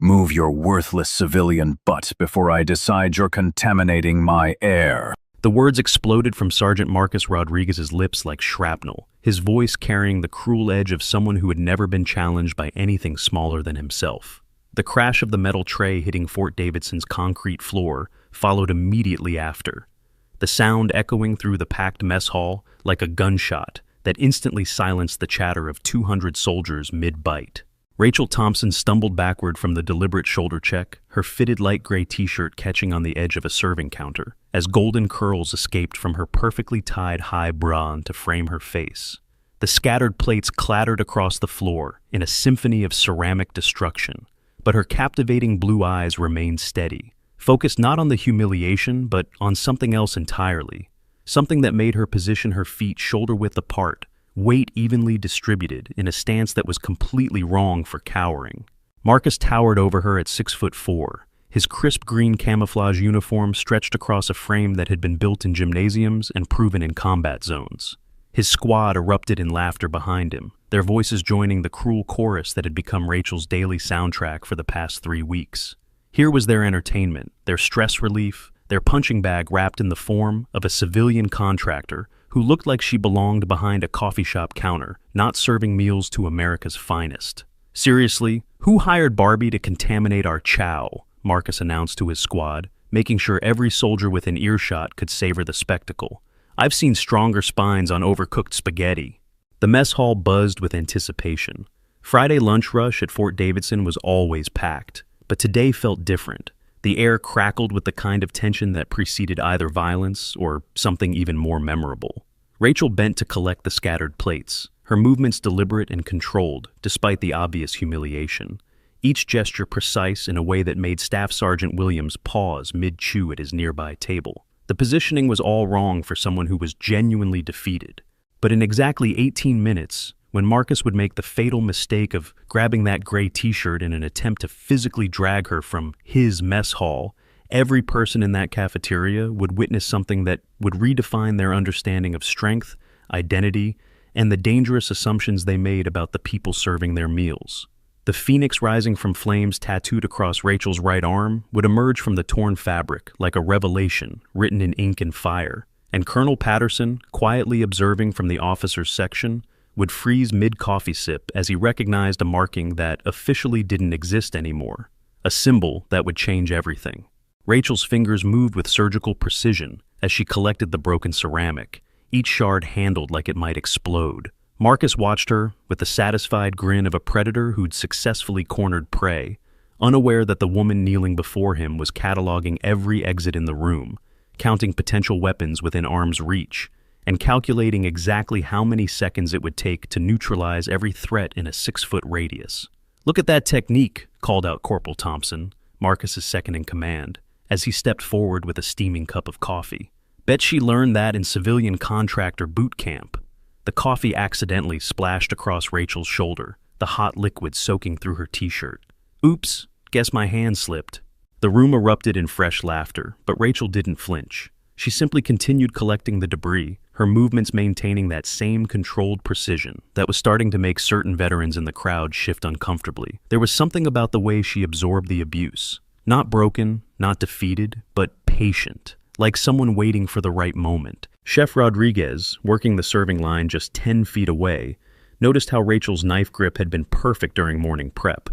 Move your worthless civilian butt before I decide you're contaminating my air. The words exploded from Sergeant Marcus Rodriguez's lips like shrapnel, his voice carrying the cruel edge of someone who had never been challenged by anything smaller than himself. The crash of the metal tray hitting Fort Davidson's concrete floor followed immediately after, the sound echoing through the packed mess hall like a gunshot that instantly silenced the chatter of 200 soldiers mid-bite. Rachel Thompson stumbled backward from the deliberate shoulder check, her fitted light gray t-shirt catching on the edge of a serving counter, as golden curls escaped from her perfectly tied high bra to frame her face. The scattered plates clattered across the floor in a symphony of ceramic destruction, but her captivating blue eyes remained steady, focused not on the humiliation but on something else entirely, something that made her position her feet shoulder-width apart, weight evenly distributed in a stance that was completely wrong for cowering. Marcus towered over her at 6'4", his crisp green camouflage uniform stretched across a frame that had been built in gymnasiums and proven in combat zones. His squad erupted in laughter behind him, their voices joining the cruel chorus that had become Rachel's daily soundtrack for the past 3 weeks. Here was their entertainment, their stress relief, their punching bag wrapped in the form of a civilian contractor who looked like she belonged behind a coffee shop counter, not serving meals to America's finest. Seriously, who hired Barbie to contaminate our chow? Marcus announced to his squad, making sure every soldier within earshot could savor the spectacle. I've seen stronger spines on overcooked spaghetti. The mess hall buzzed with anticipation. Friday lunch rush at Fort Davidson was always packed, but today felt different. The air crackled with the kind of tension that preceded either violence or something even more memorable. Rachel bent to collect the scattered plates, her movements deliberate and controlled, despite the obvious humiliation. Each gesture precise in a way that made Staff Sergeant Williams pause mid-chew at his nearby table. The positioning was all wrong for someone who was genuinely defeated. But in exactly 18 minutes, when Marcus would make the fatal mistake of grabbing that gray t-shirt in an attempt to physically drag her from his mess hall, every person in that cafeteria would witness something that would redefine their understanding of strength, identity, and the dangerous assumptions they made about the people serving their meals. The phoenix rising from flames tattooed across Rachel's right arm would emerge from the torn fabric like a revelation written in ink and fire, and Colonel Patterson, quietly observing from the officers' section, would freeze mid-coffee sip as he recognized a marking that officially didn't exist anymore, a symbol that would change everything. Rachel's fingers moved with surgical precision as she collected the broken ceramic, each shard handled like it might explode. Marcus watched her with the satisfied grin of a predator who'd successfully cornered prey, unaware that the woman kneeling before him was cataloging every exit in the room, counting potential weapons within arm's reach, and calculating exactly how many seconds it would take to neutralize every threat in a 6-foot radius. "Look at that technique," called out Corporal Thompson, Marcus's second-in-command, as he stepped forward with a steaming cup of coffee. "Bet she learned that in civilian contractor bootcamp." The coffee accidentally splashed across Rachel's shoulder, the hot liquid soaking through her t-shirt. "Oops, guess my hand slipped." The room erupted in fresh laughter, but Rachel didn't flinch. She simply continued collecting the debris, her movements maintaining that same controlled precision that was starting to make certain veterans in the crowd shift uncomfortably. There was something about the way she absorbed the abuse. Not broken, not defeated, but patient, like someone waiting for the right moment. Chef Rodriguez, working the serving line just 10 feet away, noticed how Rachel's knife grip had been perfect during morning prep.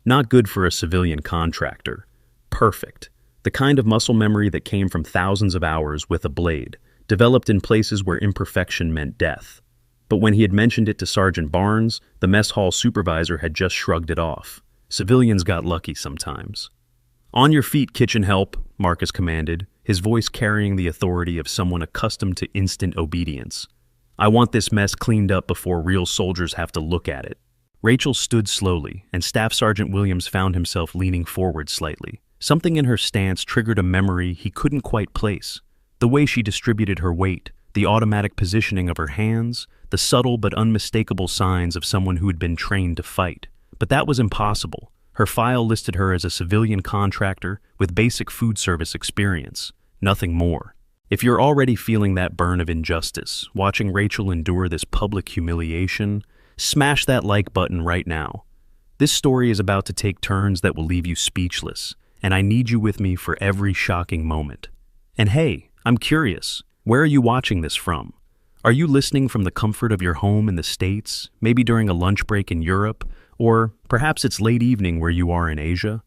Not good for a civilian contractor. Perfect. The kind of muscle memory that came from thousands of hours with a blade, developed in places where imperfection meant death. But when he had mentioned it to Sergeant Barnes, the mess hall supervisor had just shrugged it off. Civilians got lucky sometimes. "On your feet, kitchen help," Marcus commanded, his voice carrying the authority of someone accustomed to instant obedience. "I want this mess cleaned up before real soldiers have to look at it." Rachel stood slowly, and Staff Sergeant Williams found himself leaning forward slightly. Something in her stance triggered a memory he couldn't quite place. The way she distributed her weight, the automatic positioning of her hands, the subtle but unmistakable signs of someone who had been trained to fight. But that was impossible. Her file listed her as a civilian contractor with basic food service experience, nothing more. If you're already feeling that burn of injustice, watching Rachel endure this public humiliation, smash that like button right now. This story is about to take turns that will leave you speechless, and I need you with me for every shocking moment. And hey, I'm curious, where are you watching this from? Are you listening from the comfort of your home in the States, maybe during a lunch break in Europe, or perhaps it's late evening where you are in Asia?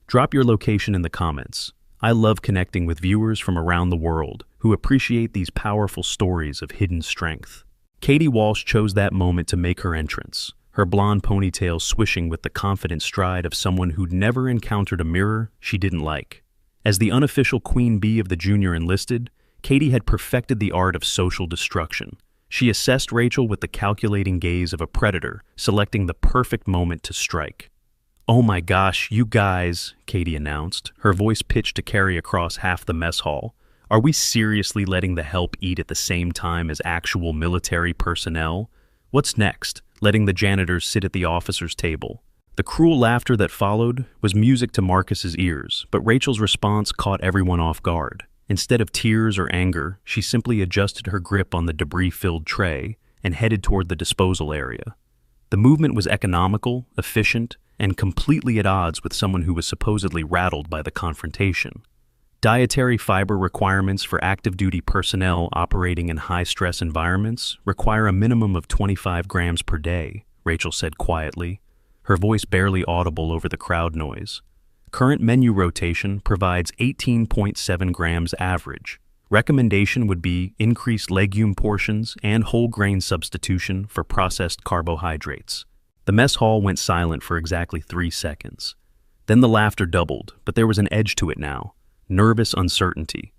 Drop your location in the comments. I love connecting with viewers from around the world who appreciate these powerful stories of hidden strength. Katie Walsh chose that moment to make her entrance, her blonde ponytail swishing with the confident stride of someone who'd never encountered a mirror she didn't like. As the unofficial queen bee of the junior enlisted, Katie had perfected the art of social destruction. She assessed Rachel with the calculating gaze of a predator, selecting the perfect moment to strike. "Oh my gosh, you guys," Katie announced, her voice pitched to carry across half the mess hall. "Are we seriously letting the help eat at the same time as actual military personnel? What's next? Letting the janitors sit at the officers' table?" The cruel laughter that followed was music to Marcus's ears, but Rachel's response caught everyone off guard. Instead of tears or anger, she simply adjusted her grip on the debris-filled tray and headed toward the disposal area. The movement was economical, efficient, and completely at odds with someone who was supposedly rattled by the confrontation. Dietary fiber requirements for active-duty personnel operating in high-stress environments require a minimum of 25 grams per day, Rachel said quietly, her voice barely audible over the crowd noise. Current menu rotation provides 18.7 grams average. Recommendation would be increased legume portions and whole grain substitution for processed carbohydrates. The mess hall went silent for exactly 3 seconds. Then the laughter doubled, but there was an edge to it now. Nervous uncertainty.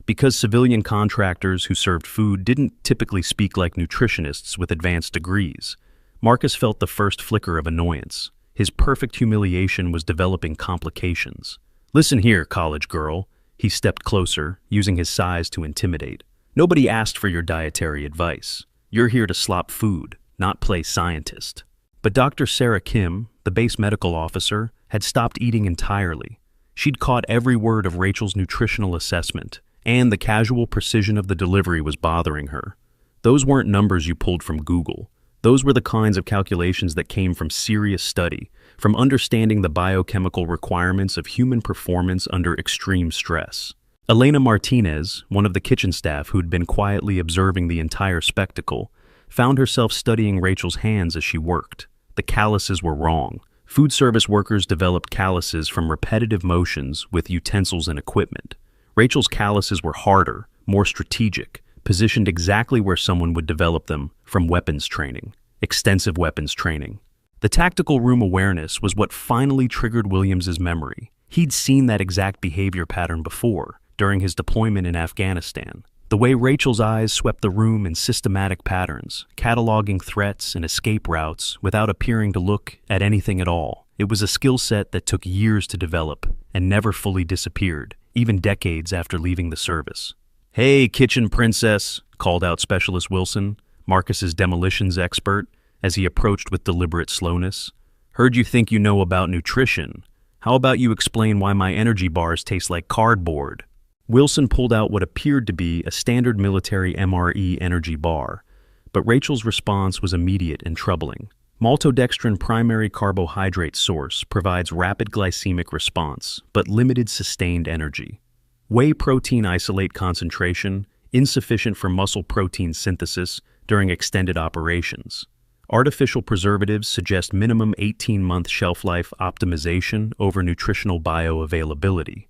Because civilian contractors who served food didn't typically speak like nutritionists with advanced degrees, Marcus felt the first flicker of annoyance. His perfect humiliation was developing complications. "Listen here, college girl." He stepped closer, using his size to intimidate. "Nobody asked for your dietary advice. You're here to slop food, not play scientist." But Dr. Sarah Kim, the base medical officer, had stopped eating entirely. She'd caught every word of Rachel's nutritional assessment, and the casual precision of the delivery was bothering her. Those weren't numbers you pulled from Google. Those were the kinds of calculations that came from serious study, from understanding the biochemical requirements of human performance under extreme stress. Elena Martinez, one of the kitchen staff who'd been quietly observing the entire spectacle, found herself studying Rachel's hands as she worked. The calluses were wrong. Food service workers developed calluses from repetitive motions with utensils and equipment. Rachel's calluses were harder, more strategic, positioned exactly where someone would develop them from weapons training, extensive weapons training. The tactical room awareness was what finally triggered Williams's memory. He'd seen that exact behavior pattern before, during his deployment in Afghanistan. The way Rachel's eyes swept the room in systematic patterns, cataloging threats and escape routes without appearing to look at anything at all. It was a skill set that took years to develop and never fully disappeared, even decades after leaving the service. "Hey, kitchen princess," called out Specialist Wilson, Marcus's demolitions expert, as he approached with deliberate slowness. "Heard you think you know about nutrition. How about you explain why my energy bars taste like cardboard?" Wilson pulled out what appeared to be a standard military MRE energy bar, but Rachel's response was immediate and troubling. Maltodextrin primary carbohydrate source provides rapid glycemic response, but limited sustained energy. Whey protein isolate concentration, insufficient for muscle protein synthesis during extended operations. Artificial preservatives suggest minimum 18-month shelf life optimization over nutritional bioavailability.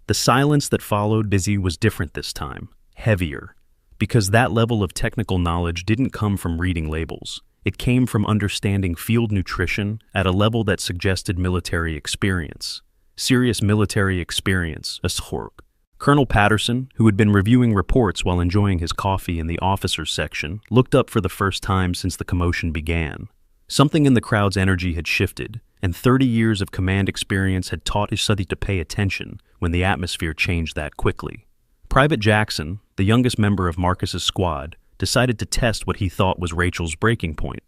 The silence that followed Busy was different this time, heavier, because that level of technical knowledge didn't come from reading labels. It came from understanding field nutrition at a level that suggested military experience. Serious military experience, a SHORG. Colonel Patterson, who had been reviewing reports while enjoying his coffee in the officers' section, looked up for the first time since the commotion began. Something in the crowd's energy had shifted, and 30 years of command experience had taught his study to pay attention when the atmosphere changed that quickly. Private Jackson, the youngest member of Marcus's squad, decided to test what he thought was Rachel's breaking point.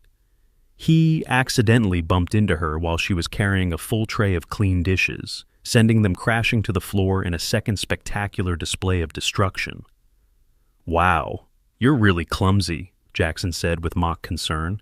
He accidentally bumped into her while she was carrying a full tray of clean dishes, sending them crashing to the floor in a second spectacular display of destruction. "Wow, you're really clumsy," Jackson said with mock concern.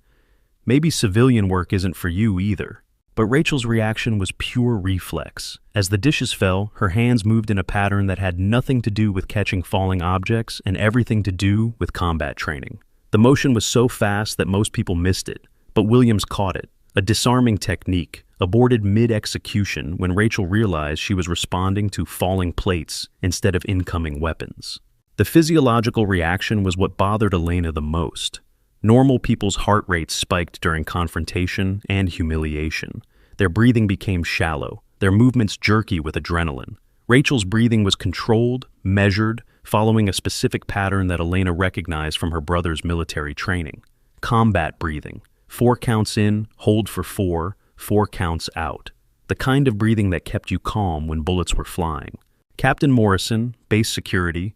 "Maybe civilian work isn't for you either." But Rachel's reaction was pure reflex. As the dishes fell, her hands moved in a pattern that had nothing to do with catching falling objects and everything to do with combat training. The motion was so fast that most people missed it, but Williams caught it. A disarming technique, aborted mid-execution when Rachel realized she was responding to falling plates instead of incoming weapons. The physiological reaction was what bothered Elena the most. Normal people's heart rates spiked during confrontation and humiliation. Their breathing became shallow, their movements jerky with adrenaline. Rachel's breathing was controlled, measured, following a specific pattern that Elena recognized from her brother's military training. Combat breathing. 4 counts in, hold for 4, 4 counts out. The kind of breathing that kept you calm when bullets were flying. Captain Morrison, base security,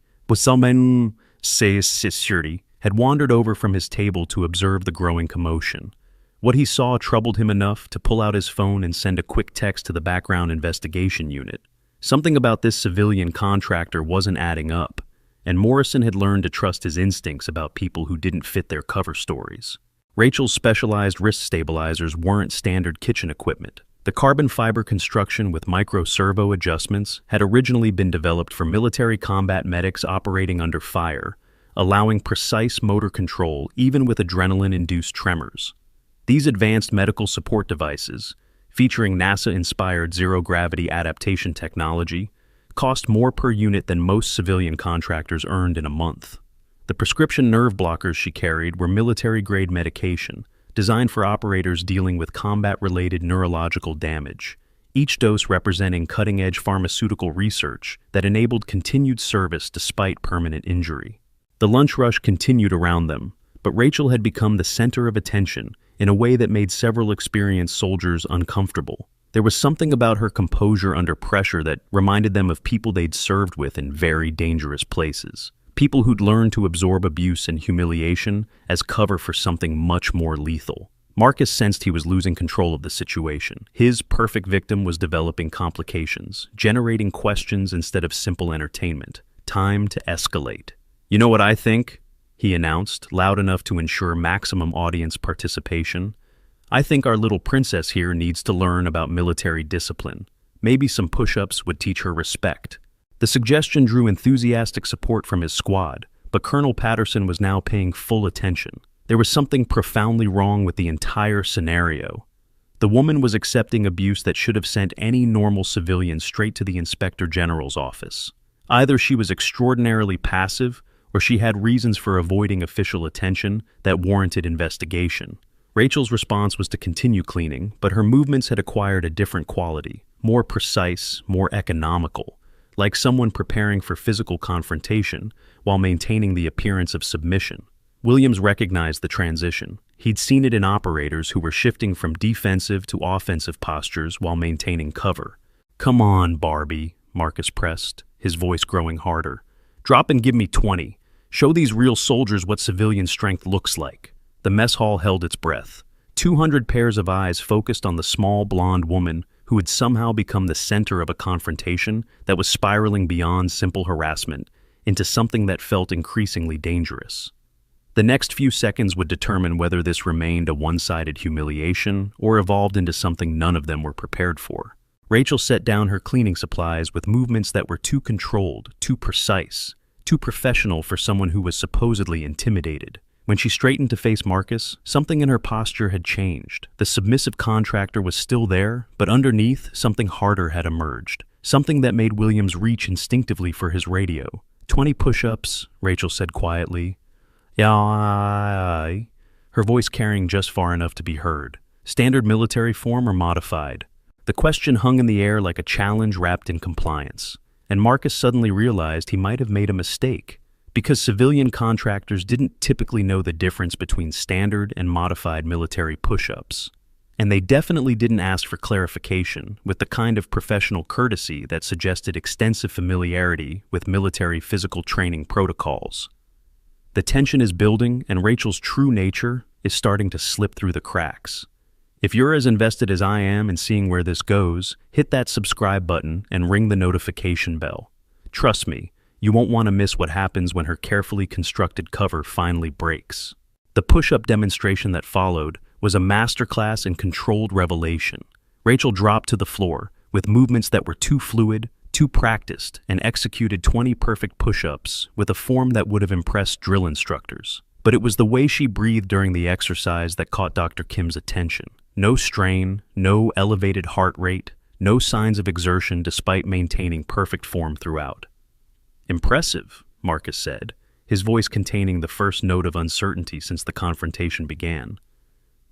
had wandered over from his table to observe the growing commotion. What he saw troubled him enough to pull out his phone and send a quick text to the background investigation unit. Something about this civilian contractor wasn't adding up, and Morrison had learned to trust his instincts about people who didn't fit their cover stories. Rachel's specialized wrist stabilizers weren't standard kitchen equipment. The carbon fiber construction with micro-servo adjustments had originally been developed for military combat medics operating under fire, allowing precise motor control even with adrenaline-induced tremors. These advanced medical support devices, featuring NASA-inspired zero-gravity adaptation technology, cost more per unit than most civilian contractors earned in a month. The prescription nerve blockers she carried were military-grade medication, designed for operators dealing with combat-related neurological damage, each dose representing cutting-edge pharmaceutical research that enabled continued service despite permanent injury. The lunch rush continued around them, but Rachel had become the center of attention in a way that made several experienced soldiers uncomfortable. There was something about her composure under pressure that reminded them of people they'd served with in very dangerous places. People who'd learned to absorb abuse and humiliation as cover for something much more lethal. Marcus sensed he was losing control of the situation. His perfect victim was developing complications, generating questions instead of simple entertainment. Time to escalate. "You know what I think?" he announced, loud enough to ensure maximum audience participation. "I think our little princess here needs to learn about military discipline. Maybe some push-ups would teach her respect." The suggestion drew enthusiastic support from his squad, but Colonel Patterson was now paying full attention. There was something profoundly wrong with the entire scenario. The woman was accepting abuse that should have sent any normal civilian straight to the Inspector General's office. Either she was extraordinarily passive, or she had reasons for avoiding official attention that warranted investigation. Rachel's response was to continue cleaning, but her movements had acquired a different quality, more precise, more economical, like someone preparing for physical confrontation while maintaining the appearance of submission. Williams recognized the transition. He'd seen it in operators who were shifting from defensive to offensive postures while maintaining cover. "Come on, Barbie," Marcus pressed, his voice growing harder. "Drop and give me 20. Show these real soldiers what civilian strength looks like." The mess hall held its breath. 200 pairs of eyes focused on the small blonde woman who had somehow become the center of a confrontation that was spiraling beyond simple harassment into something that felt increasingly dangerous. The next few seconds would determine whether this remained a one-sided humiliation or evolved into something none of them were prepared for. Rachel set down her cleaning supplies with movements that were too controlled, too precise, too professional for someone who was supposedly intimidated. When she straightened to face Marcus, something in her posture had changed. The submissive contractor was still there, but underneath, something harder had emerged. Something that made Williams reach instinctively for his radio. 20 push-ups, Rachel said quietly. "Yeah," her voice carrying just far enough to be heard. Standard military form or modified? The question hung in the air like a challenge wrapped in compliance. And Marcus suddenly realized he might have made a mistake, because civilian contractors didn't typically know the difference between standard and modified military push-ups. And they definitely didn't ask for clarification with the kind of professional courtesy that suggested extensive familiarity with military physical training protocols. The tension is building, and Rachel's true nature is starting to slip through the cracks. If you're as invested as I am in seeing where this goes, hit that subscribe button and ring the notification bell. Trust me, you won't want to miss what happens when her carefully constructed cover finally breaks. The push-up demonstration that followed was a masterclass in controlled revelation. Rachel dropped to the floor, with movements that were too fluid, too practiced, and executed 20 perfect push-ups with a form that would have impressed drill instructors. But it was the way she breathed during the exercise that caught Dr. Kim's attention. No strain, no elevated heart rate, no signs of exertion despite maintaining perfect form throughout. "Impressive," Marcus said, his voice containing the first note of uncertainty since the confrontation began.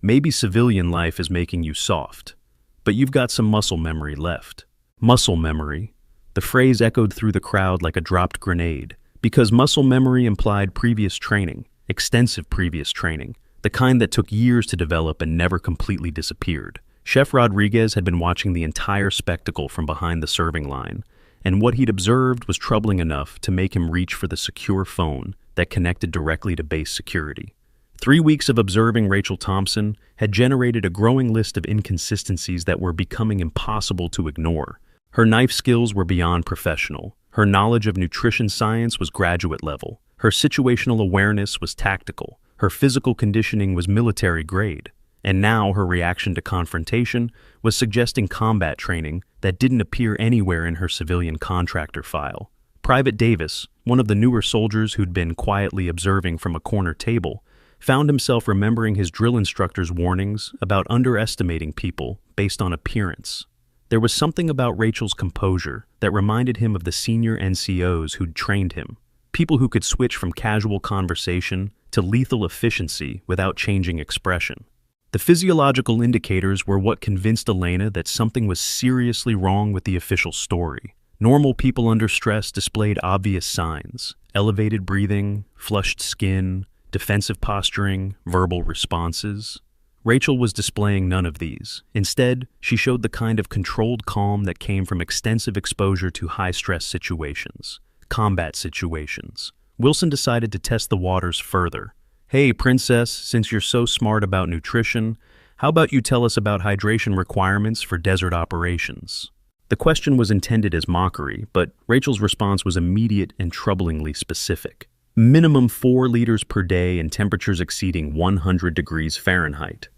"Maybe civilian life is making you soft, but you've got some muscle memory left." Muscle memory. The phrase echoed through the crowd like a dropped grenade, because muscle memory implied previous training, extensive previous training, the kind that took years to develop and never completely disappeared. Chef Rodriguez had been watching the entire spectacle from behind the serving line, and what he'd observed was troubling enough to make him reach for the secure phone that connected directly to base security. 3 weeks of observing Rachel Thompson had generated a growing list of inconsistencies that were becoming impossible to ignore. Her knife skills were beyond professional. Her knowledge of nutrition science was graduate level. Her situational awareness was tactical. Her physical conditioning was military grade. And now her reaction to confrontation was suggesting combat training that didn't appear anywhere in her civilian contractor file. Private Davis, one of the newer soldiers who'd been quietly observing from a corner table, found himself remembering his drill instructor's warnings about underestimating people based on appearance. There was something about Rachel's composure that reminded him of the senior NCOs who'd trained him, people who could switch from casual conversation to lethal efficiency without changing expression. The physiological indicators were what convinced Elena that something was seriously wrong with the official story. Normal people under stress displayed obvious signs: elevated breathing, flushed skin, defensive posturing, verbal responses. Rachel was displaying none of these. Instead, she showed the kind of controlled calm that came from extensive exposure to high-stress situations, combat situations. Wilson decided to test the waters further. "Hey, princess, since you're so smart about nutrition, how about you tell us about hydration requirements for desert operations?" The question was intended as mockery, but Rachel's response was immediate and troublingly specific. Minimum 4 liters per day in temperatures exceeding 100 degrees Fahrenheit.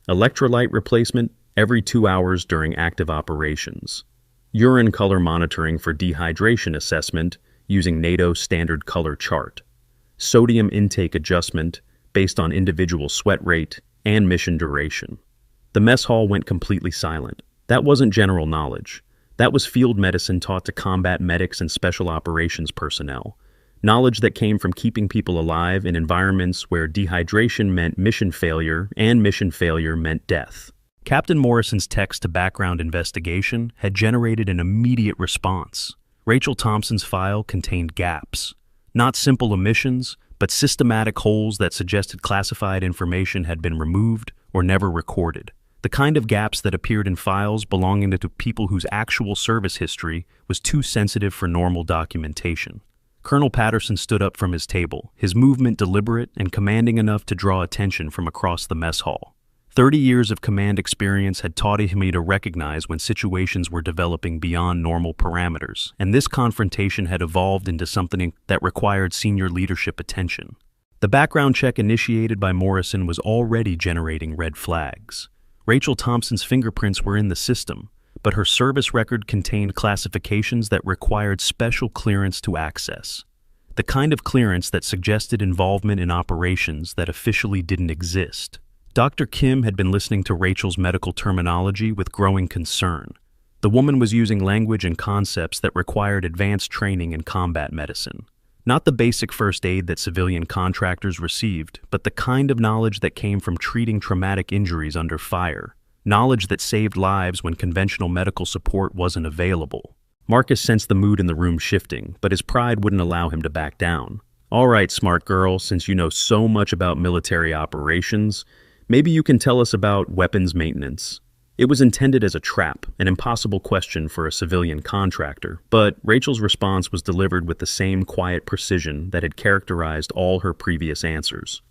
Electrolyte replacement every 2 hours during active operations. Urine color monitoring for dehydration assessment using NATO standard color chart. Sodium intake adjustment based on individual sweat rate and mission duration. The mess hall went completely silent. That wasn't general knowledge. That was field medicine taught to combat medics and special operations personnel. Knowledge that came from keeping people alive in environments where dehydration meant mission failure and mission failure meant death. Captain Morrison's text to background investigation had generated an immediate response. Rachel Thompson's file contained gaps. Not simple omissions, but systematic holes that suggested classified information had been removed or never recorded. The kind of gaps that appeared in files belonging to people whose actual service history was too sensitive for normal documentation. Colonel Patterson stood up from his table, his movement deliberate and commanding enough to draw attention from across the mess hall. 30 years of command experience had taught him to recognize when situations were developing beyond normal parameters, and this confrontation had evolved into something that required senior leadership attention. The background check initiated by Morrison was already generating red flags. Rachel Thompson's fingerprints were in the system, but her service record contained classifications that required special clearance to access. The kind of clearance that suggested involvement in operations that officially didn't exist. Dr. Kim had been listening to Rachel's medical terminology with growing concern. The woman was using language and concepts that required advanced training in combat medicine. Not the basic first aid that civilian contractors received, but the kind of knowledge that came from treating traumatic injuries under fire. Knowledge that saved lives when conventional medical support wasn't available. Marcus sensed the mood in the room shifting, but his pride wouldn't allow him to back down. "All right, smart girl, since you know so much about military operations, maybe you can tell us about weapons maintenance." It was intended as a trap, an impossible question for a civilian contractor, but Rachel's response was delivered with the same quiet precision that had characterized all her previous answers.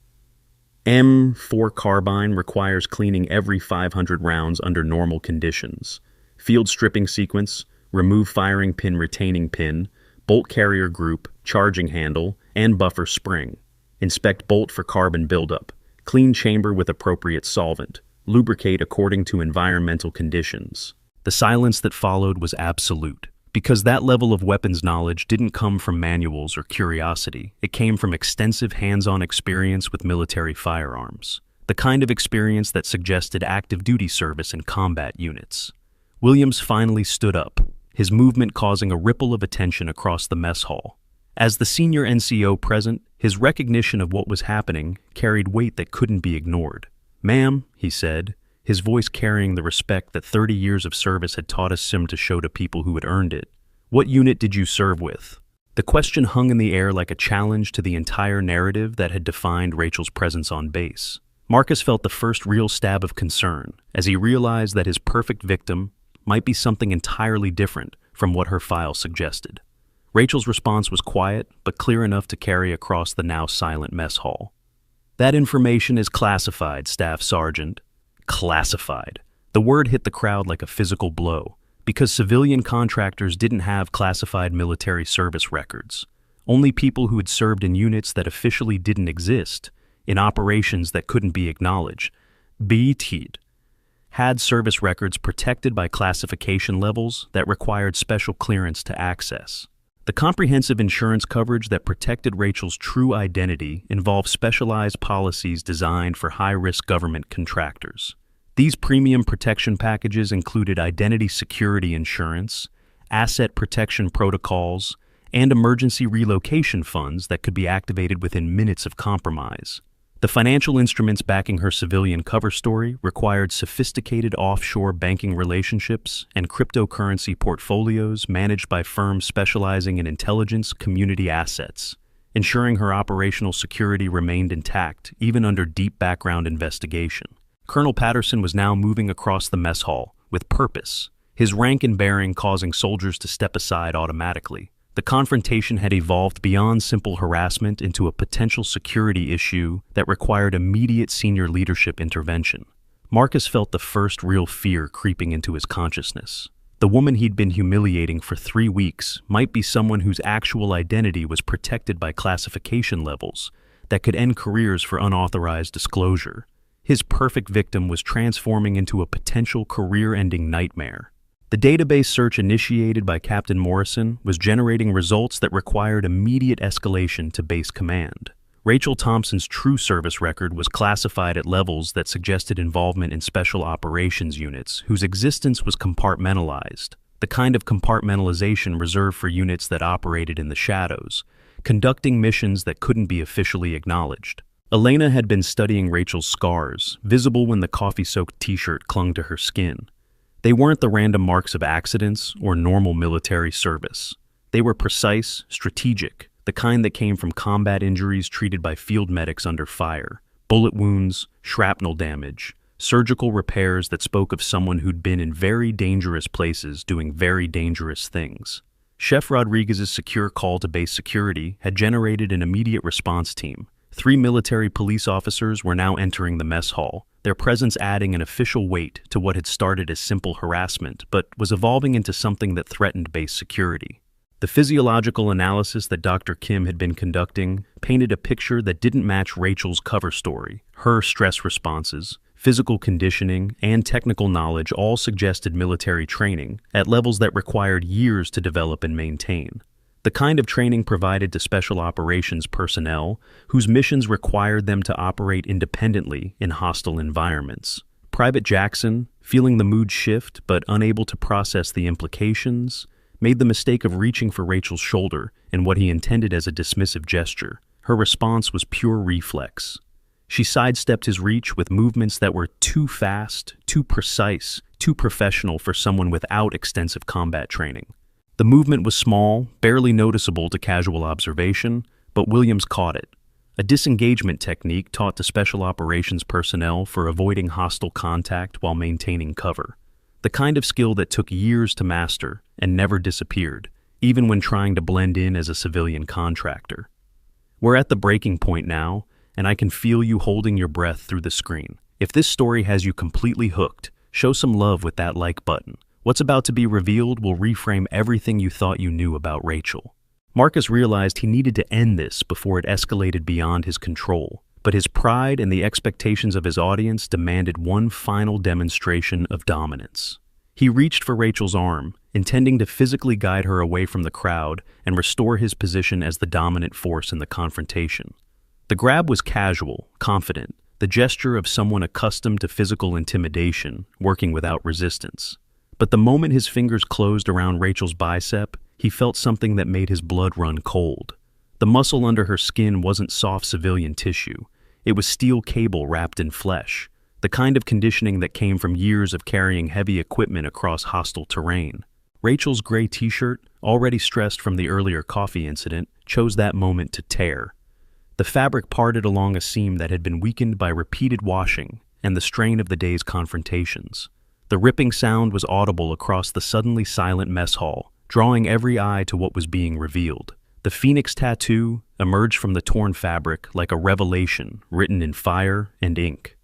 M4 carbine requires cleaning every 500 rounds under normal conditions. Field stripping sequence, remove firing pin retaining pin, bolt carrier group, charging handle, and buffer spring. Inspect bolt for carbon buildup. Clean chamber with appropriate solvent. lubricate according to environmental conditions. The silence that followed was absolute, because that level of weapons knowledge didn't come from manuals or curiosity. It came from extensive hands-on experience with military firearms, the kind of experience that suggested active duty service in combat units. Williams finally stood up, his movement causing a ripple of attention across the mess hall. As the senior NCO present, his recognition of what was happening carried weight that couldn't be ignored. "Ma'am," he said, his voice carrying the respect that 30 years of service had taught him to show to people who had earned it. "What unit did you serve with?" The question hung in the air like a challenge to the entire narrative that had defined Rachel's presence on base. Marcus felt the first real stab of concern as he realized that his perfect victim might be something entirely different from what her file suggested. Rachel's response was quiet, but clear enough to carry across the now silent mess hall. "That information is classified, Staff Sergeant." Classified. The word hit the crowd like a physical blow, because civilian contractors didn't have classified military service records. Only people who had served in units that officially didn't exist, in operations that couldn't be acknowledged, BT'd, had service records protected by classification levels that required special clearance to access. The comprehensive insurance coverage that protected Rachel's true identity involved specialized policies designed for high-risk government contractors. These premium protection packages included identity security insurance, asset protection protocols, and emergency relocation funds that could be activated within minutes of compromise. The financial instruments backing her civilian cover story required sophisticated offshore banking relationships and cryptocurrency portfolios managed by firms specializing in intelligence community assets, ensuring her operational security remained intact even under deep background investigation. Colonel Patterson was now moving across the mess hall with purpose, his rank and bearing causing soldiers to step aside automatically. The confrontation had evolved beyond simple harassment into a potential security issue that required immediate senior leadership intervention. Marcus felt the first real fear creeping into his consciousness. The woman he'd been humiliating for 3 weeks might be someone whose actual identity was protected by classification levels that could end careers for unauthorized disclosure. His perfect victim was transforming into a potential career-ending nightmare. The database search initiated by Captain Morrison was generating results that required immediate escalation to base command. Rachel Thompson's true service record was classified at levels that suggested involvement in special operations units whose existence was compartmentalized, the kind of compartmentalization reserved for units that operated in the shadows, conducting missions that couldn't be officially acknowledged. Elena had been studying Rachel's scars, visible when the coffee-soaked t-shirt clung to her skin. They weren't the random marks of accidents or normal military service. They were precise, strategic, the kind that came from combat injuries treated by field medics under fire, bullet wounds, shrapnel damage, surgical repairs that spoke of someone who'd been in very dangerous places doing very dangerous things. Chef Rodriguez's secure call to base security had generated an immediate response team. 3 military police officers were now entering the mess hall, their presence adding an official weight to what had started as simple harassment but was evolving into something that threatened base security. The physiological analysis that Dr. Kim had been conducting painted a picture that didn't match Rachel's cover story. Her stress responses, physical conditioning, and technical knowledge all suggested military training at levels that required years to develop and maintain. The kind of training provided to special operations personnel whose missions required them to operate independently in hostile environments. Private Jackson, feeling the mood shift but unable to process the implications, made the mistake of reaching for Rachel's shoulder in what he intended as a dismissive gesture. Her response was pure reflex. She sidestepped his reach with movements that were too fast, too precise, too professional for someone without extensive combat training. The movement was small, barely noticeable to casual observation, but Williams caught it. A disengagement technique taught to special operations personnel for avoiding hostile contact while maintaining cover. The kind of skill that took years to master and never disappeared, even when trying to blend in as a civilian contractor. We're at the breaking point now, and I can feel you holding your breath through the screen. If this story has you completely hooked, show some love with that like button. What's about to be revealed will reframe everything you thought you knew about Rachel. Marcus realized he needed to end this before it escalated beyond his control, but his pride and the expectations of his audience demanded one final demonstration of dominance. He reached for Rachel's arm, intending to physically guide her away from the crowd and restore his position as the dominant force in the confrontation. The grab was casual, confident, the gesture of someone accustomed to physical intimidation, working without resistance. But the moment his fingers closed around Rachel's bicep, he felt something that made his blood run cold. The muscle under her skin wasn't soft civilian tissue. It was steel cable wrapped in flesh, the kind of conditioning that came from years of carrying heavy equipment across hostile terrain. Rachel's gray t-shirt, already stressed from the earlier coffee incident, chose that moment to tear. The fabric parted along a seam that had been weakened by repeated washing and the strain of the day's confrontations. The ripping sound was audible across the suddenly silent mess hall, drawing every eye to what was being revealed. The phoenix tattoo emerged from the torn fabric like a revelation written in fire and ink.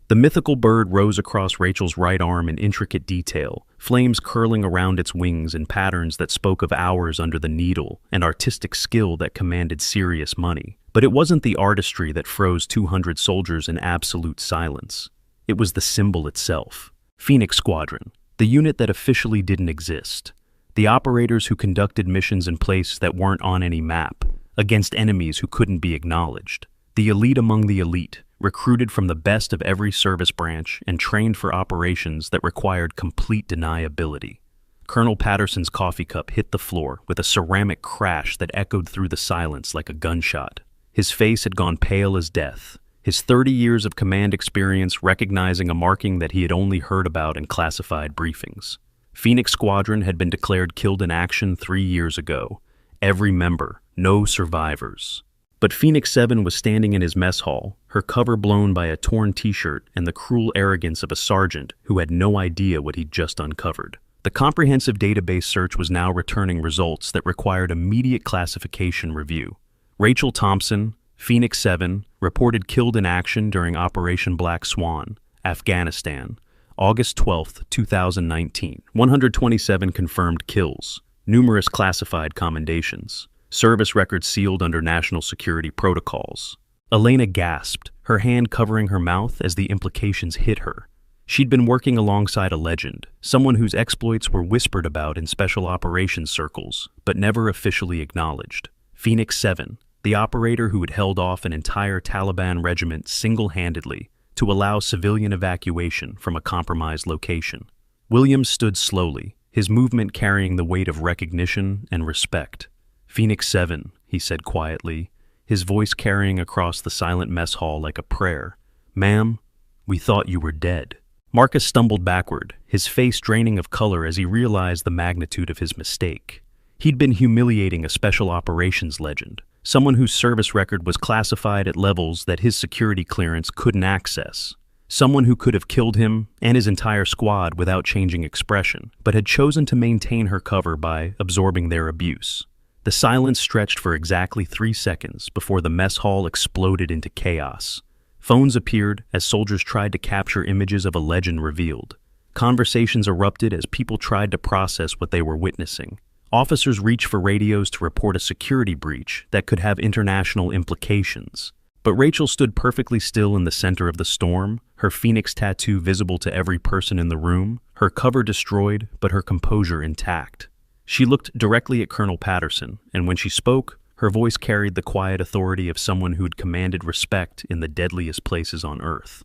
The mythical bird rose across Rachel's right arm in intricate detail, flames curling around its wings in patterns that spoke of hours under the needle and artistic skill that commanded serious money. But it wasn't the artistry that froze 200 soldiers in absolute silence. It was the symbol itself. Phoenix Squadron, the unit that officially didn't exist. The operators who conducted missions in places that weren't on any map, against enemies who couldn't be acknowledged. The elite among the elite, recruited from the best of every service branch and trained for operations that required complete deniability. Colonel Patterson's coffee cup hit the floor with a ceramic crash that echoed through the silence like a gunshot. His face had gone pale as death, his 30 years of command experience recognizing a marking that he had only heard about in classified briefings. Phoenix Squadron had been declared killed in action 3 years ago. Every member, no survivors. But Phoenix 7 was standing in his mess hall, her cover blown by a torn t-shirt and the cruel arrogance of a sergeant who had no idea what he'd just uncovered. The comprehensive database search was now returning results that required immediate classification review. Rachel Thompson, Phoenix 7, reported killed in action during Operation Black Swan, Afghanistan, August 12, 2019. 127 confirmed kills, numerous classified commendations, service records sealed under national security protocols. Elena gasped, her hand covering her mouth as the implications hit her. She'd been working alongside a legend, someone whose exploits were whispered about in special operations circles, but never officially acknowledged. Phoenix 7, the operator who had held off an entire Taliban regiment single-handedly to allow civilian evacuation from a compromised location. Williams stood slowly, his movement carrying the weight of recognition and respect. Phoenix 7, he said quietly, his voice carrying across the silent mess hall like a prayer. Ma'am, we thought you were dead. Marcus stumbled backward, his face draining of color as he realized the magnitude of his mistake. He'd been humiliating a special operations legend, someone whose service record was classified at levels that his security clearance couldn't access. Someone who could have killed him and his entire squad without changing expression, but had chosen to maintain her cover by absorbing their abuse. The silence stretched for exactly 3 seconds before the mess hall exploded into chaos. Phones appeared as soldiers tried to capture images of a legend revealed. Conversations erupted as people tried to process what they were witnessing. Officers reached for radios to report a security breach that could have international implications. But Rachel stood perfectly still in the center of the storm, her phoenix tattoo visible to every person in the room, her cover destroyed, but her composure intact. She looked directly at Colonel Patterson, and when she spoke, her voice carried the quiet authority of someone who'd commanded respect in the deadliest places on Earth.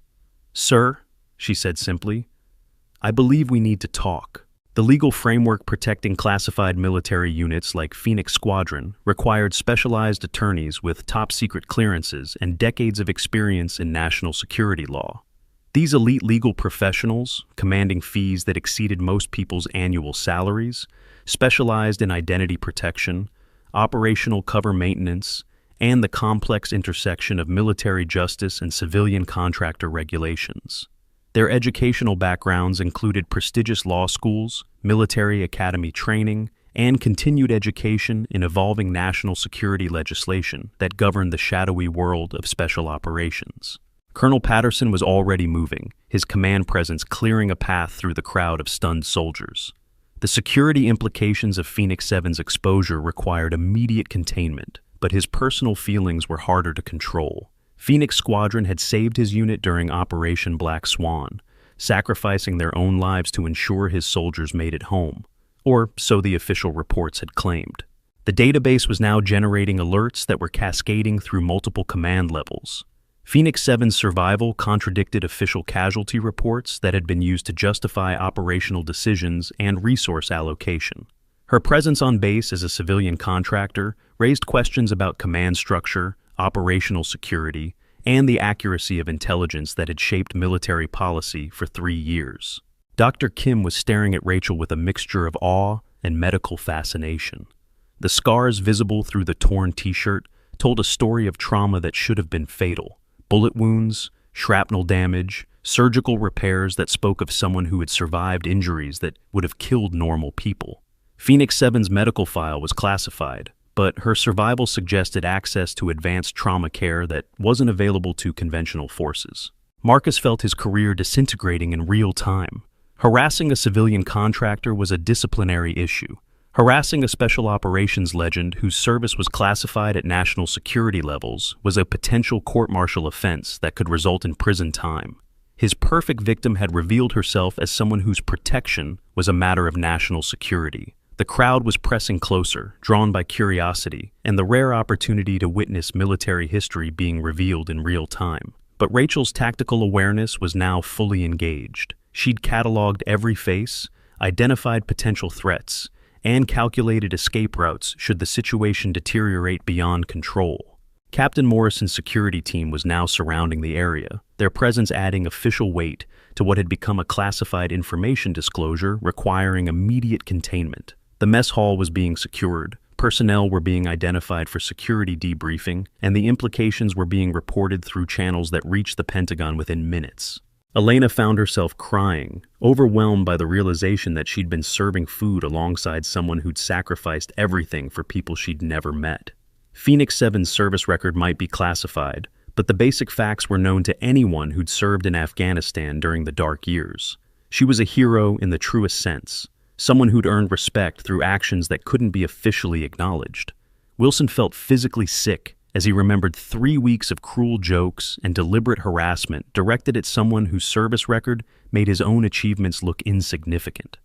"Sir," she said simply, "I believe we need to talk." The legal framework protecting classified military units like Phoenix Squadron required specialized attorneys with top-secret clearances and decades of experience in national security law. These elite legal professionals, commanding fees that exceeded most people's annual salaries, specialized in identity protection, operational cover maintenance, and the complex intersection of military justice and civilian contractor regulations. Their educational backgrounds included prestigious law schools, military academy training, and continued education in evolving national security legislation that governed the shadowy world of special operations. Colonel Patterson was already moving, his command presence clearing a path through the crowd of stunned soldiers. The security implications of Phoenix 7's exposure required immediate containment, but his personal feelings were harder to control. Phoenix Squadron had saved his unit during Operation Black Swan, sacrificing their own lives to ensure his soldiers made it home, or so the official reports had claimed. The database was now generating alerts that were cascading through multiple command levels. Phoenix 7's survival contradicted official casualty reports that had been used to justify operational decisions and resource allocation. Her presence on base as a civilian contractor raised questions about command structure, operational security, and the accuracy of intelligence that had shaped military policy for 3 years. Dr. Kim was staring at Rachel with a mixture of awe and medical fascination. The scars visible through the torn t-shirt told a story of trauma that should have been fatal. Bullet wounds, shrapnel damage, surgical repairs that spoke of someone who had survived injuries that would have killed normal people. Phoenix 7's medical file was classified, but her survival suggested access to advanced trauma care that wasn't available to conventional forces. Marcus felt his career disintegrating in real time. Harassing a civilian contractor was a disciplinary issue. Harassing a special operations legend whose service was classified at national security levels was a potential court-martial offense that could result in prison time. His perfect victim had revealed herself as someone whose protection was a matter of national security. The crowd was pressing closer, drawn by curiosity, and the rare opportunity to witness military history being revealed in real time. But Rachel's tactical awareness was now fully engaged. She'd cataloged every face, identified potential threats, and calculated escape routes should the situation deteriorate beyond control. Captain Morrison's security team was now surrounding the area, their presence adding official weight to what had become a classified information disclosure requiring immediate containment. The mess hall was being secured, personnel were being identified for security debriefing, and the implications were being reported through channels that reached the Pentagon within minutes. Elena found herself crying, overwhelmed by the realization that she'd been serving food alongside someone who'd sacrificed everything for people she'd never met. Phoenix 7's service record might be classified, but the basic facts were known to anyone who'd served in Afghanistan during the dark years. She was a hero in the truest sense, someone who'd earned respect through actions that couldn't be officially acknowledged. Wilson felt physically sick as he remembered 3 weeks of cruel jokes and deliberate harassment directed at someone whose service record made his own achievements look insignificant.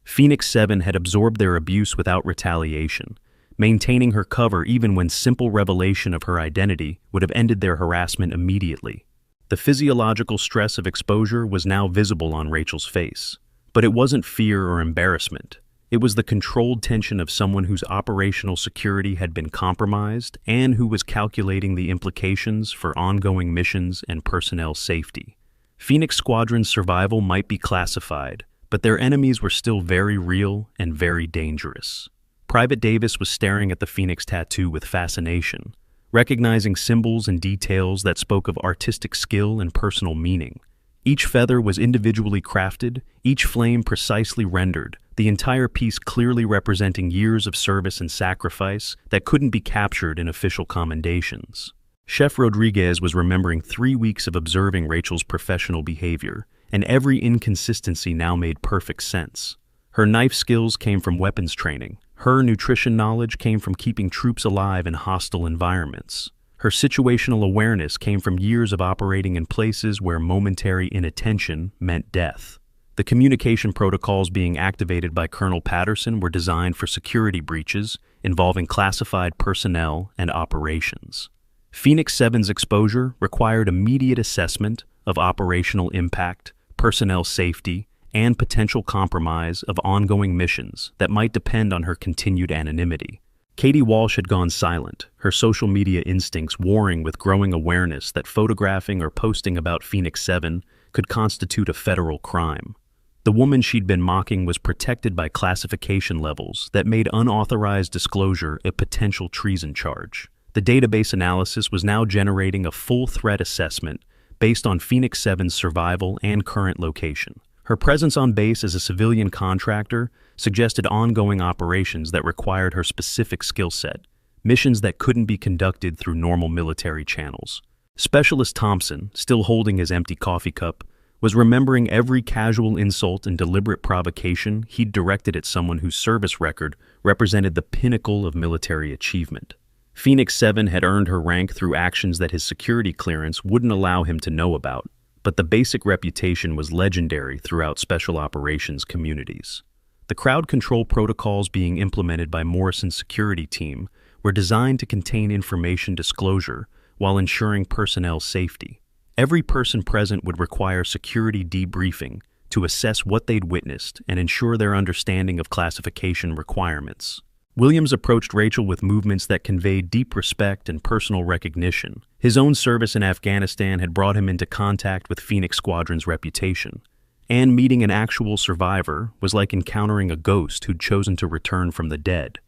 Phoenix 7 had absorbed their abuse without retaliation, maintaining her cover even when simple revelation of her identity would have ended their harassment immediately. The physiological stress of exposure was now visible on Rachel's face, but it wasn't fear or embarrassment. It was the controlled tension of someone whose operational security had been compromised and who was calculating the implications for ongoing missions and personnel safety. Phoenix Squadron's survival might be classified, but their enemies were still very real and very dangerous. Private Davis was staring at the Phoenix tattoo with fascination, recognizing symbols and details that spoke of artistic skill and personal meaning. Each feather was individually crafted, each flame precisely rendered, the entire piece clearly representing years of service and sacrifice that couldn't be captured in official commendations. Chef Rodriguez was remembering 3 weeks of observing Rachel's professional behavior, and every inconsistency now made perfect sense. Her knife skills came from weapons training. Her nutrition knowledge came from keeping troops alive in hostile environments. Her situational awareness came from years of operating in places where momentary inattention meant death. The communication protocols being activated by Colonel Patterson were designed for security breaches involving classified personnel and operations. Phoenix 7's exposure required immediate assessment of operational impact, personnel safety, and potential compromise of ongoing missions that might depend on her continued anonymity. Katie Walsh had gone silent, her social media instincts warring with growing awareness that photographing or posting about Phoenix 7 could constitute a federal crime. The woman she'd been mocking was protected by classification levels that made unauthorized disclosure a potential treason charge. The database analysis was now generating a full threat assessment based on Phoenix 7's survival and current location. Her presence on base as a civilian contractor suggested ongoing operations that required her specific skill set, missions that couldn't be conducted through normal military channels. Specialist Thompson, still holding his empty coffee cup, was remembering every casual insult and deliberate provocation he'd directed at someone whose service record represented the pinnacle of military achievement. Phoenix 7 had earned her rank through actions that his security clearance wouldn't allow him to know about, but the basic reputation was legendary throughout special operations communities. The crowd control protocols being implemented by Morrison's security team were designed to contain information disclosure while ensuring personnel safety. Every person present would require security debriefing to assess what they'd witnessed and ensure their understanding of classification requirements. Williams approached Rachel with movements that conveyed deep respect and personal recognition. His own service in Afghanistan had brought him into contact with Phoenix Squadron's reputation, and meeting an actual survivor was like encountering a ghost who'd chosen to return from the dead.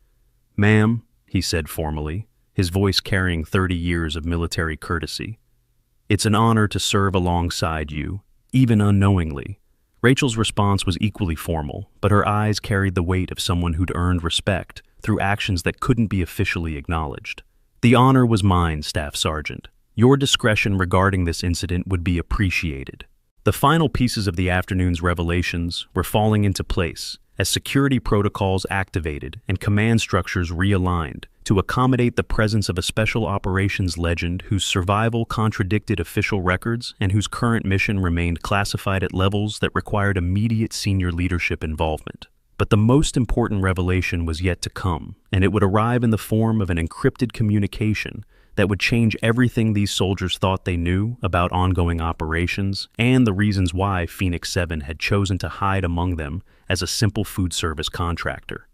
"Ma'am," he said formally, his voice carrying 30 years of military courtesy. "It's an honor to serve alongside you, even unknowingly." Rachel's response was equally formal, but her eyes carried the weight of someone who'd earned respect through actions that couldn't be officially acknowledged. "The honor was mine, Staff Sergeant. Your discretion regarding this incident would be appreciated." The final pieces of the afternoon's revelations were falling into place as security protocols activated and command structures realigned to accommodate the presence of a special operations legend whose survival contradicted official records and whose current mission remained classified at levels that required immediate senior leadership involvement. But the most important revelation was yet to come, and it would arrive in the form of an encrypted communication that would change everything these soldiers thought they knew about ongoing operations and the reasons why Phoenix 7 had chosen to hide among them as a simple food service contractor.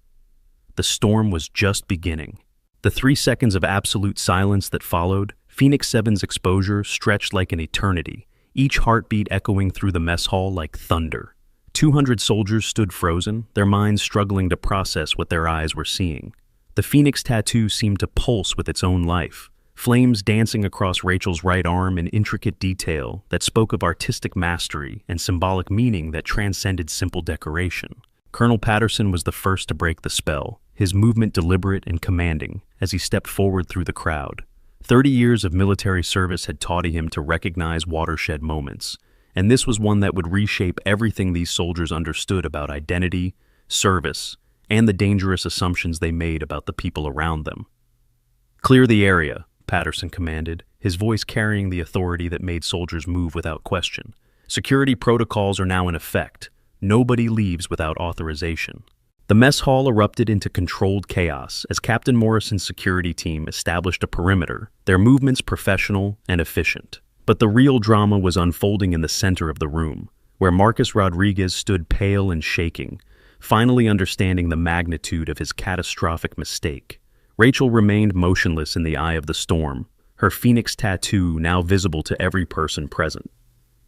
The storm was just beginning. The 3 seconds of absolute silence that followed, Phoenix 7's exposure stretched like an eternity, each heartbeat echoing through the mess hall like thunder. 200 soldiers stood frozen, their minds struggling to process what their eyes were seeing. The Phoenix tattoo seemed to pulse with its own life, flames dancing across Rachel's right arm in intricate detail that spoke of artistic mastery and symbolic meaning that transcended simple decoration. Colonel Patterson was the first to break the spell, his movement deliberate and commanding as he stepped forward through the crowd. 30 years of military service had taught him to recognize watershed moments, and this was one that would reshape everything these soldiers understood about identity, service, and the dangerous assumptions they made about the people around them. "Clear the area," Patterson commanded, his voice carrying the authority that made soldiers move without question. "Security protocols are now in effect. Nobody leaves without authorization." The mess hall erupted into controlled chaos as Captain Morrison's security team established a perimeter, their movements professional and efficient. But the real drama was unfolding in the center of the room, where Marcus Rodriguez stood pale and shaking, finally understanding the magnitude of his catastrophic mistake. Rachel remained motionless in the eye of the storm, her Phoenix tattoo now visible to every person present.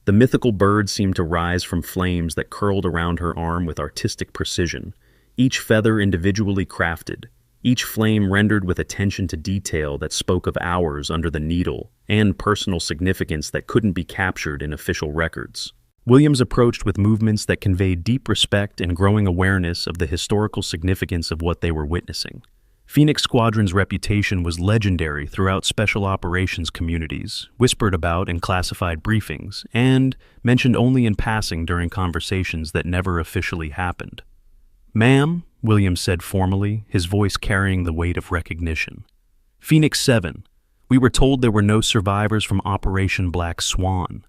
The mythical bird seemed to rise from flames that curled around her arm with artistic precision, each feather individually crafted, each flame rendered with attention to detail that spoke of hours under the needle and personal significance that couldn't be captured in official records. Williams approached with movements that conveyed deep respect and growing awareness of the historical significance of what they were witnessing. Phoenix Squadron's reputation was legendary throughout special operations communities, whispered about in classified briefings, and mentioned only in passing during conversations that never officially happened. "Ma'am," Williams said formally, his voice carrying the weight of recognition. "Phoenix 7, we were told there were no survivors from Operation Black Swan."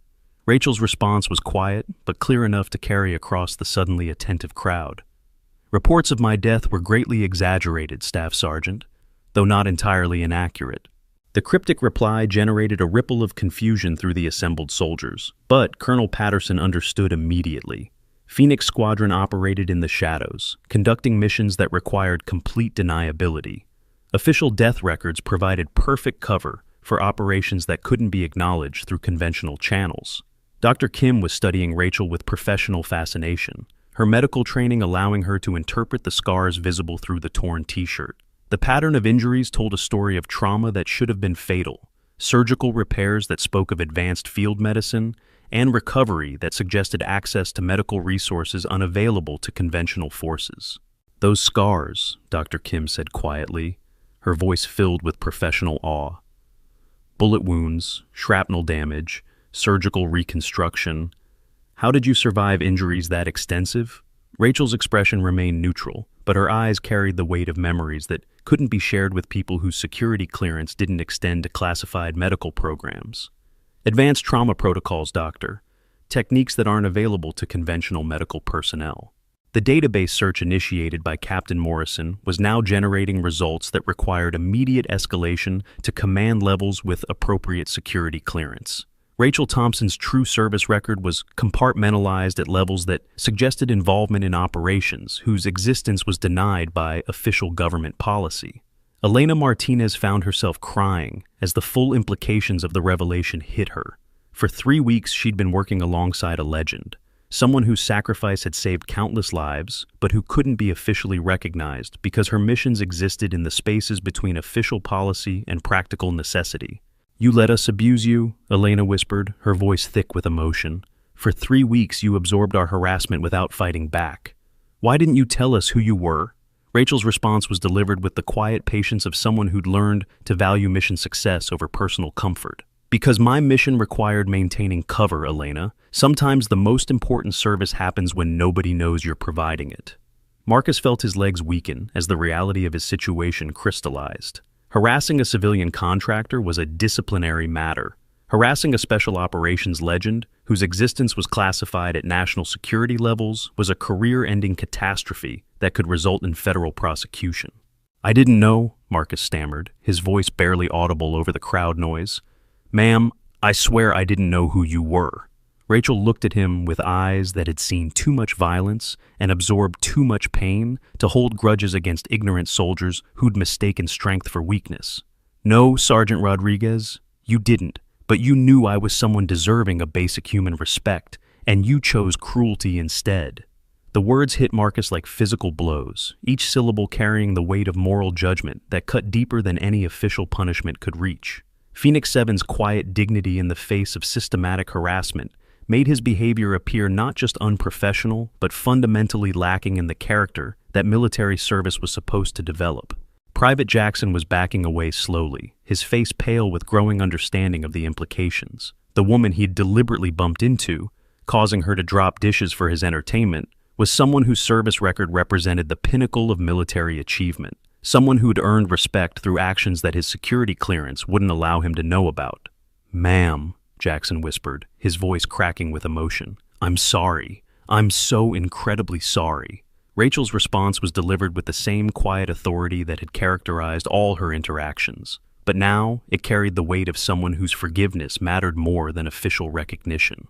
Rachel's response was quiet, but clear enough to carry across the suddenly attentive crowd. "Reports of my death were greatly exaggerated, Staff Sergeant, though not entirely inaccurate." The cryptic reply generated a ripple of confusion through the assembled soldiers, but Colonel Patterson understood immediately. Phoenix Squadron operated in the shadows, conducting missions that required complete deniability. Official death records provided perfect cover for operations that couldn't be acknowledged through conventional channels. Dr. Kim was studying Rachel with professional fascination, her medical training allowing her to interpret the scars visible through the torn t-shirt. The pattern of injuries told a story of trauma that should have been fatal, surgical repairs that spoke of advanced field medicine, and recovery that suggested access to medical resources unavailable to conventional forces. "Those scars," Dr. Kim said quietly, her voice filled with professional awe. "Bullet wounds, shrapnel damage, surgical reconstruction. How did you survive injuries that extensive?" Rachel's expression remained neutral, but her eyes carried the weight of memories that couldn't be shared with people whose security clearance didn't extend to classified medical programs. Advanced trauma protocols, doctor. Techniques that aren't available to conventional medical personnel. The database search initiated by Captain Morrison was now generating results that required immediate escalation to command levels with appropriate security clearance. Rachel Thompson's true service record was compartmentalized at levels that suggested involvement in operations whose existence was denied by official government policy. Elena Martinez found herself crying as the full implications of the revelation hit her. For 3 weeks, she'd been working alongside a legend, someone whose sacrifice had saved countless lives, but who couldn't be officially recognized because her missions existed in the spaces between official policy and practical necessity. "You let us abuse you," Elena whispered, her voice thick with emotion. "For 3 weeks you absorbed our harassment without fighting back. Why didn't you tell us who you were?" Rachel's response was delivered with the quiet patience of someone who'd learned to value mission success over personal comfort. "Because my mission required maintaining cover, Elena. Sometimes the most important service happens when nobody knows you're providing it." Marcus felt his legs weaken as the reality of his situation crystallized. Harassing a civilian contractor was a disciplinary matter. Harassing a special operations legend, whose existence was classified at national security levels, was a career-ending catastrophe that could result in federal prosecution. "I didn't know," Marcus stammered, his voice barely audible over the crowd noise. "Ma'am, I swear I didn't know who you were." Rachel looked at him with eyes that had seen too much violence and absorbed too much pain to hold grudges against ignorant soldiers who'd mistaken strength for weakness. "No, Sergeant Rodriguez, you didn't, but you knew I was someone deserving of basic human respect, and you chose cruelty instead." The words hit Marcus like physical blows, each syllable carrying the weight of moral judgment that cut deeper than any official punishment could reach. Phoenix 7's quiet dignity in the face of systematic harassment made his behavior appear not just unprofessional, but fundamentally lacking in the character that military service was supposed to develop. Private Jackson was backing away slowly, his face pale with growing understanding of the implications. The woman he'd deliberately bumped into, causing her to drop dishes for his entertainment, was someone whose service record represented the pinnacle of military achievement. Someone who'd earned respect through actions that his security clearance wouldn't allow him to know about. "Ma'am," Jackson whispered, his voice cracking with emotion. "I'm sorry. I'm so incredibly sorry." Rachel's response was delivered with the same quiet authority that had characterized all her interactions, but now it carried the weight of someone whose forgiveness mattered more than official recognition.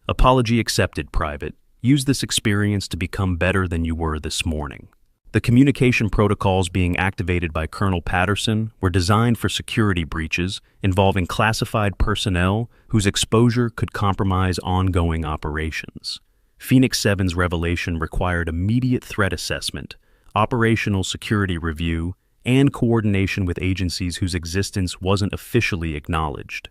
"Apology accepted, Private. Use this experience to become better than you were this morning." The communication protocols being activated by Colonel Patterson were designed for security breaches involving classified personnel whose exposure could compromise ongoing operations. Phoenix 7's revelation required immediate threat assessment, operational security review, and coordination with agencies whose existence wasn't officially acknowledged.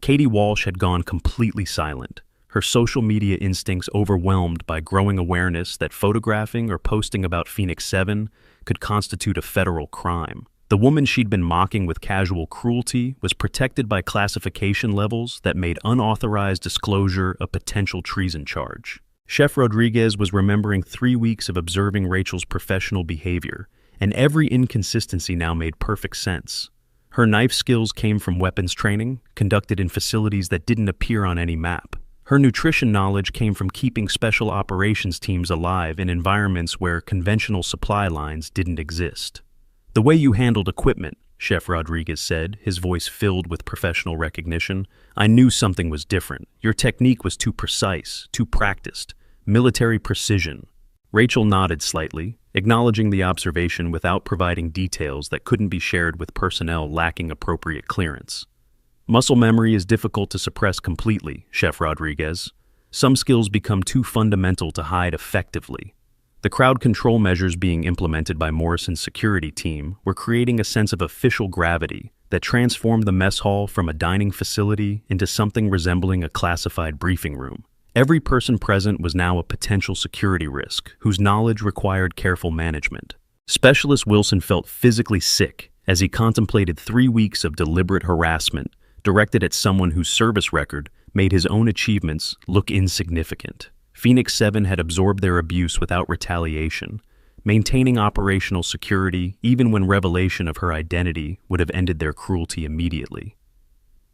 Katie Walsh had gone completely silent, her social media instincts overwhelmed by growing awareness that photographing or posting about Phoenix 7 could constitute a federal crime. The woman she'd been mocking with casual cruelty was protected by classification levels that made unauthorized disclosure a potential treason charge. Chef Rodriguez was remembering 3 weeks of observing Rachel's professional behavior, and every inconsistency now made perfect sense. Her knife skills came from weapons training, conducted in facilities that didn't appear on any map. Her nutrition knowledge came from keeping special operations teams alive in environments where conventional supply lines didn't exist. "The way you handled equipment," Chef Rodriguez said, his voice filled with professional recognition, "I knew something was different. Your technique was too precise, too practiced. Military precision." Rachel nodded slightly, acknowledging the observation without providing details that couldn't be shared with personnel lacking appropriate clearance. "Muscle memory is difficult to suppress completely, Chef Rodriguez. Some skills become too fundamental to hide effectively." The crowd control measures being implemented by Morrison's security team were creating a sense of official gravity that transformed the mess hall from a dining facility into something resembling a classified briefing room. Every person present was now a potential security risk, whose knowledge required careful management. Specialist Wilson felt physically sick as he contemplated 3 weeks of deliberate harassment directed at someone whose service record made his own achievements look insignificant. Phoenix 7 had absorbed their abuse without retaliation, maintaining operational security even when revelation of her identity would have ended their cruelty immediately.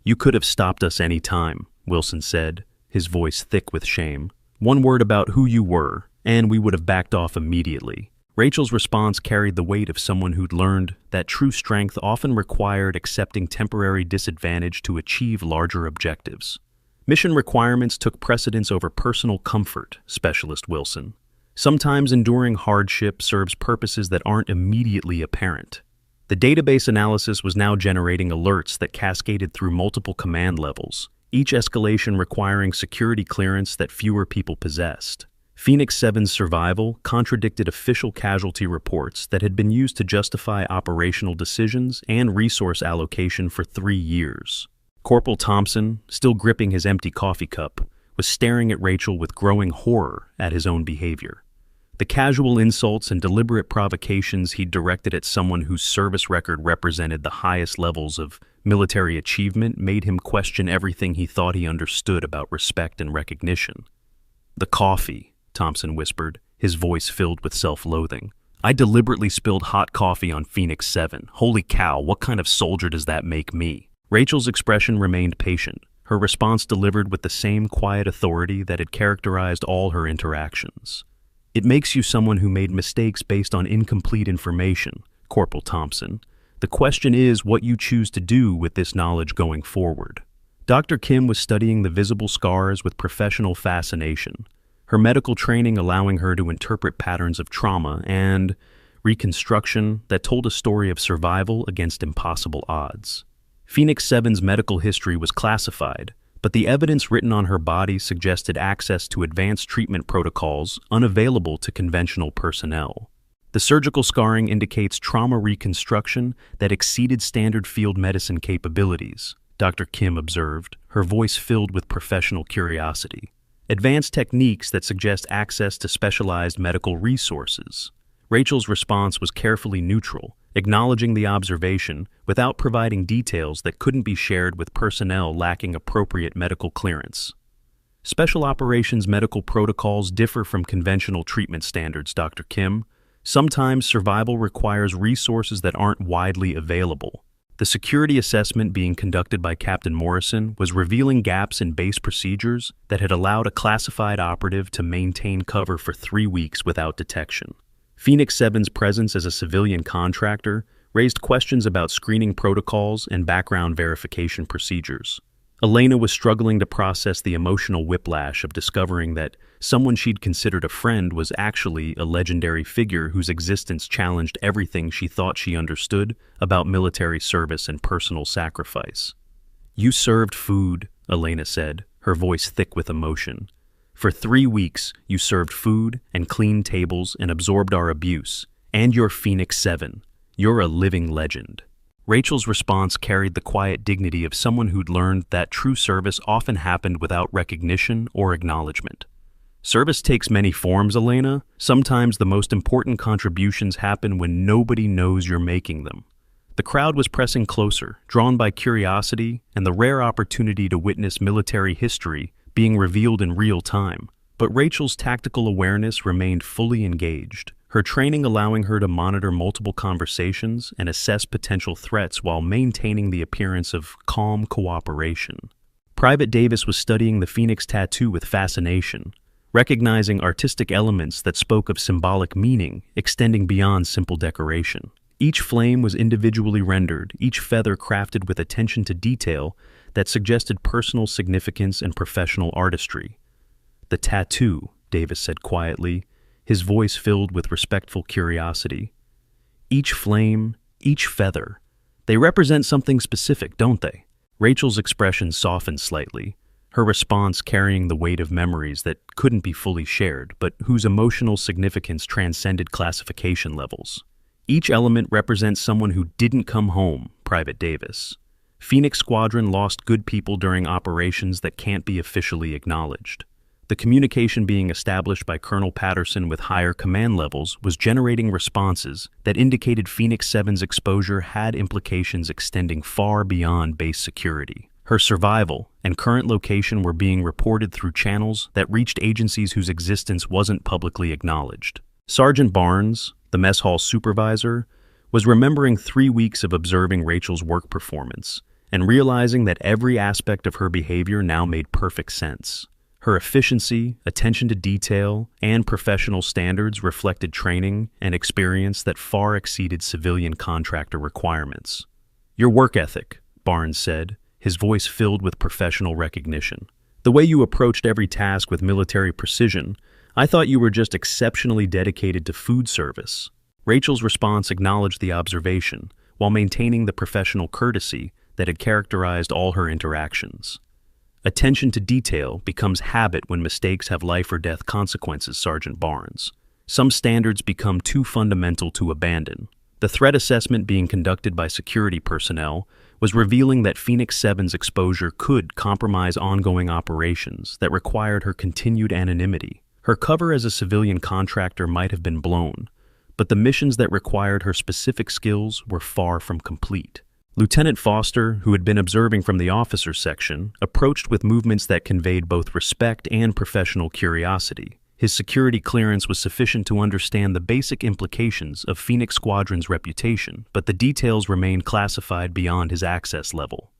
"You could have stopped us any time," Wilson said, his voice thick with shame. "One word about who you were, and we would have backed off immediately." Rachel's response carried the weight of someone who'd learned that true strength often required accepting temporary disadvantage to achieve larger objectives. Mission requirements took precedence over personal comfort, Specialist Wilson. Sometimes enduring hardship serves purposes that aren't immediately apparent. The database analysis was now generating alerts that cascaded through multiple command levels, each escalation requiring security clearance that fewer people possessed. Phoenix 7's survival contradicted official casualty reports that had been used to justify operational decisions and resource allocation for 3 years. Corporal Thompson, still gripping his empty coffee cup, was staring at Rachel with growing horror at his own behavior. The casual insults and deliberate provocations he'd directed at someone whose service record represented the highest levels of military achievement made him question everything he thought he understood about respect and recognition. "The coffee," Thompson whispered, his voice filled with self-loathing. "I deliberately spilled hot coffee on Phoenix 7. Holy cow, what kind of soldier does that make me?" Rachel's expression remained patient, her response delivered with the same quiet authority that had characterized all her interactions. "It makes you someone who made mistakes based on incomplete information, Corporal Thompson. The question is what you choose to do with this knowledge going forward." Dr. Kim was studying the visible scars with professional fascination, her medical training allowing her to interpret patterns of trauma and reconstruction that told a story of survival against impossible odds. Phoenix 7's medical history was classified, but the evidence written on her body suggested access to advanced treatment protocols unavailable to conventional personnel. The surgical scarring indicates trauma reconstruction that exceeded standard field medicine capabilities, Dr. Kim observed, her voice filled with professional curiosity. Advanced techniques that suggest access to specialized medical resources. Rachel's response was carefully neutral, acknowledging the observation without providing details that couldn't be shared with personnel lacking appropriate medical clearance. "Special operations medical protocols differ from conventional treatment standards, Dr. Kim. Sometimes survival requires resources that aren't widely available." The security assessment being conducted by Captain Morrison was revealing gaps in base procedures that had allowed a classified operative to maintain cover for 3 weeks without detection. Phoenix 7's presence as a civilian contractor raised questions about screening protocols and background verification procedures. Elena was struggling to process the emotional whiplash of discovering that someone she'd considered a friend was actually a legendary figure whose existence challenged everything she thought she understood about military service and personal sacrifice. "You served food," Elena said, her voice thick with emotion. "For 3 weeks, you served food and cleaned tables and absorbed our abuse. And you're Phoenix 7. You're a living legend." Rachel's response carried the quiet dignity of someone who'd learned that true service often happened without recognition or acknowledgement. "Service takes many forms, Elena. Sometimes the most important contributions happen when nobody knows you're making them." The crowd was pressing closer, drawn by curiosity and the rare opportunity to witness military history being revealed in real time. But Rachel's tactical awareness remained fully engaged, her training allowing her to monitor multiple conversations and assess potential threats while maintaining the appearance of calm cooperation. Private Davis was studying the Phoenix tattoo with fascination, recognizing artistic elements that spoke of symbolic meaning extending beyond simple decoration. Each flame was individually rendered, each feather crafted with attention to detail that suggested personal significance and professional artistry. "The tattoo," Davis said quietly, his voice filled with respectful curiosity. "Each flame, each feather, they represent something specific, don't they?" Rachel's expression softened slightly, her response carrying the weight of memories that couldn't be fully shared, but whose emotional significance transcended classification levels. "Each element represents someone who didn't come home, Private Davis. Phoenix Squadron lost good people during operations that can't be officially acknowledged. The communication being established by Colonel Patterson with higher command levels was generating responses that indicated Phoenix 7's exposure had implications extending far beyond base security. Her survival and current location were being reported through channels that reached agencies whose existence wasn't publicly acknowledged. Sergeant Barnes, the mess hall supervisor, was remembering 3 weeks of observing Rachel's work performance and realizing that every aspect of her behavior now made perfect sense. Her efficiency, attention to detail, and professional standards reflected training and experience that far exceeded civilian contractor requirements. "Your work ethic," Barnes said, his voice filled with professional recognition. "The way you approached every task with military precision, I thought you were just exceptionally dedicated to food service." Rachel's response acknowledged the observation, while maintaining the professional courtesy that had characterized all her interactions. "Attention to detail becomes habit when mistakes have life or death consequences, Sergeant Barnes. Some standards become too fundamental to abandon." The threat assessment being conducted by security personnel was revealing that Phoenix 7's exposure could compromise ongoing operations that required her continued anonymity. Her cover as a civilian contractor might have been blown, but the missions that required her specific skills were far from complete. Lieutenant Foster, who had been observing from the officers' section, approached with movements that conveyed both respect and professional curiosity. His security clearance was sufficient to understand the basic implications of Phoenix Squadron's reputation, but the details remained classified beyond his access level.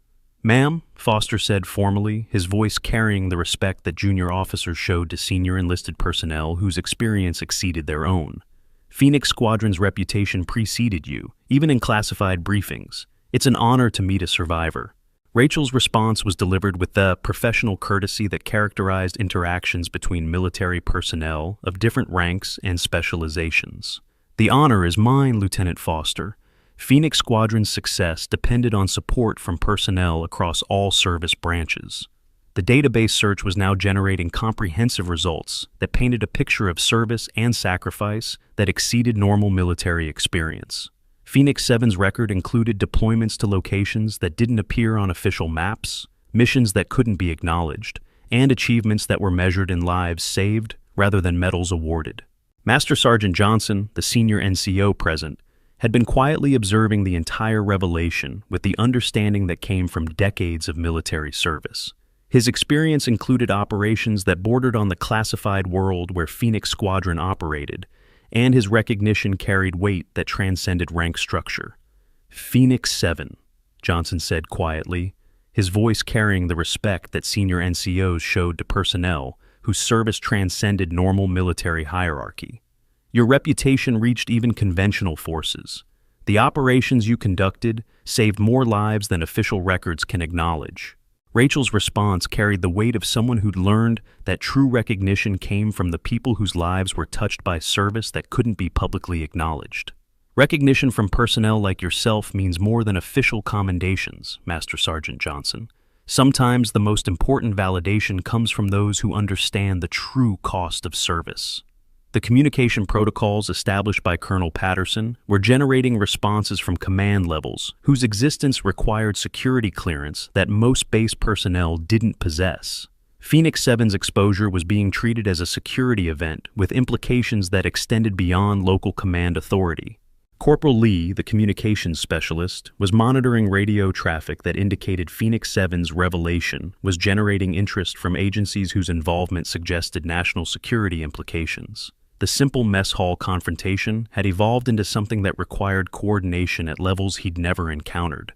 "Ma'am," Foster said formally, his voice carrying the respect that junior officers showed to senior enlisted personnel whose experience exceeded their own. "Phoenix Squadron's reputation preceded you, even in classified briefings. It's an honor to meet a survivor." Rachel's response was delivered with the professional courtesy that characterized interactions between military personnel of different ranks and specializations. "The honor is mine, Lieutenant Foster. Phoenix Squadron's success depended on support from personnel across all service branches." The database search was now generating comprehensive results that painted a picture of service and sacrifice that exceeded normal military experience. Phoenix 7's record included deployments to locations that didn't appear on official maps, missions that couldn't be acknowledged, and achievements that were measured in lives saved rather than medals awarded. Master Sergeant Johnson, the senior NCO present, had been quietly observing the entire revelation with the understanding that came from decades of military service. His experience included operations that bordered on the classified world where Phoenix Squadron operated, and his recognition carried weight that transcended rank structure. "Phoenix 7, Johnson said quietly, his voice carrying the respect that senior NCOs showed to personnel whose service transcended normal military hierarchy. "Your reputation reached even conventional forces. The operations you conducted saved more lives than official records can acknowledge." Rachel's response carried the weight of someone who'd learned that true recognition came from the people whose lives were touched by service that couldn't be publicly acknowledged. "Recognition from personnel like yourself means more than official commendations, Master Sergeant Johnson. Sometimes the most important validation comes from those who understand the true cost of service." The communication protocols established by Colonel Patterson were generating responses from command levels whose existence required security clearance that most base personnel didn't possess. Phoenix 7's exposure was being treated as a security event with implications that extended beyond local command authority. Corporal Lee, the communications specialist, was monitoring radio traffic that indicated Phoenix 7's revelation was generating interest from agencies whose involvement suggested national security implications. The simple mess hall confrontation had evolved into something that required coordination at levels he'd never encountered.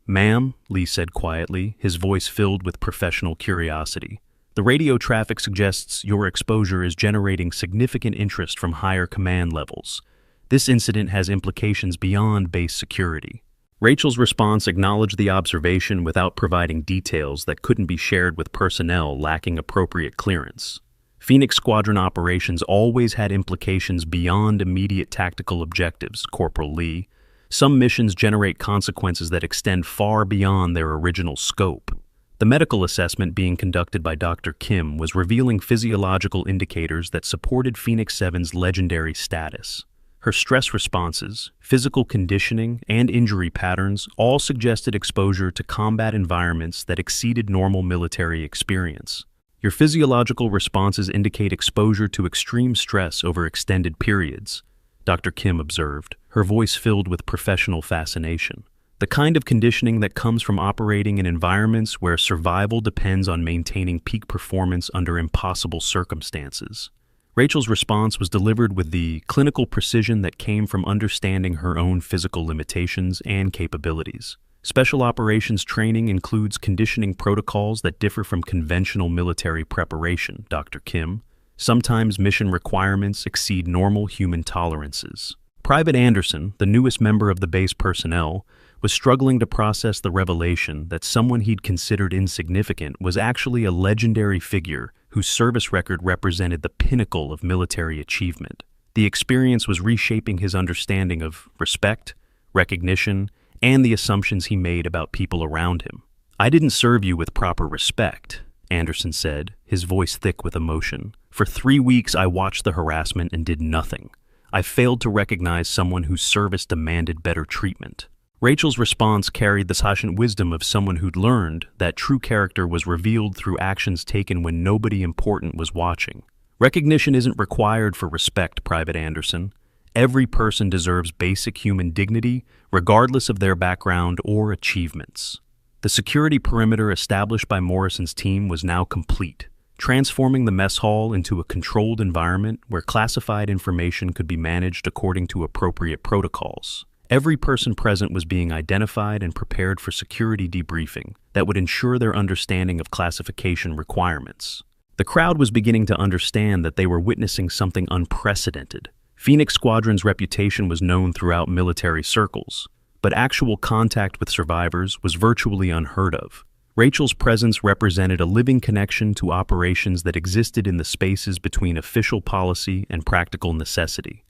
"Ma'am," Lee said quietly, his voice filled with professional curiosity, "the radio traffic suggests your exposure is generating significant interest from higher command levels. This incident has implications beyond base security." Rachel's response acknowledged the observation without providing details that couldn't be shared with personnel lacking appropriate clearance. Phoenix Squadron operations always had implications beyond immediate tactical objectives, Corporal Lee. Some missions generate consequences that extend far beyond their original scope. The medical assessment being conducted by Dr. Kim was revealing physiological indicators that supported Phoenix 7's legendary status. Her stress responses, physical conditioning, and injury patterns all suggested exposure to combat environments that exceeded normal military experience. "Your physiological responses indicate exposure to extreme stress over extended periods," Dr. Kim observed, her voice filled with professional fascination. "The kind of conditioning that comes from operating in environments where survival depends on maintaining peak performance under impossible circumstances." Rachel's response was delivered with the clinical precision that came from understanding her own physical limitations and capabilities. Special operations training includes conditioning protocols that differ from conventional military preparation, Dr. Kim. Sometimes mission requirements exceed normal human tolerances. Private Anderson, the newest member of the base personnel, was struggling to process the revelation that someone he'd considered insignificant was actually a legendary figure whose service record represented the pinnacle of military achievement. The experience was reshaping his understanding of respect, recognition, and the assumptions he made about people around him. "I didn't serve you with proper respect," Anderson said, his voice thick with emotion. "For 3 weeks I watched the harassment and did nothing. I failed to recognize someone whose service demanded better treatment." Rachel's response carried the sacient wisdom of someone who'd learned that true character was revealed through actions taken when nobody important was watching. "Recognition isn't required for respect, Private Anderson. Every person deserves basic human dignity, regardless of their background or achievements." The security perimeter established by Morrison's team was now complete, transforming the mess hall into a controlled environment where classified information could be managed according to appropriate protocols. Every person present was being identified and prepared for security debriefing that would ensure their understanding of classification requirements. The crowd was beginning to understand that they were witnessing something unprecedented. Phoenix Squadron's reputation was known throughout military circles, but actual contact with survivors was virtually unheard of. Rachel's presence represented a living connection to operations that existed in the spaces between official policy and practical necessity.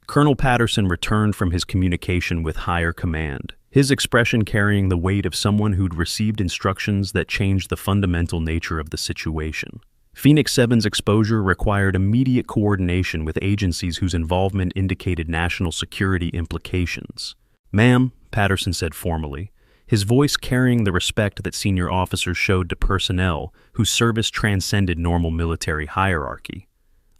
Colonel Patterson returned from his communication with higher command, his expression carrying the weight of someone who'd received instructions that changed the fundamental nature of the situation. Phoenix 7's exposure required immediate coordination with agencies whose involvement indicated national security implications. "Ma'am," Patterson said formally, his voice carrying the respect that senior officers showed to personnel whose service transcended normal military hierarchy.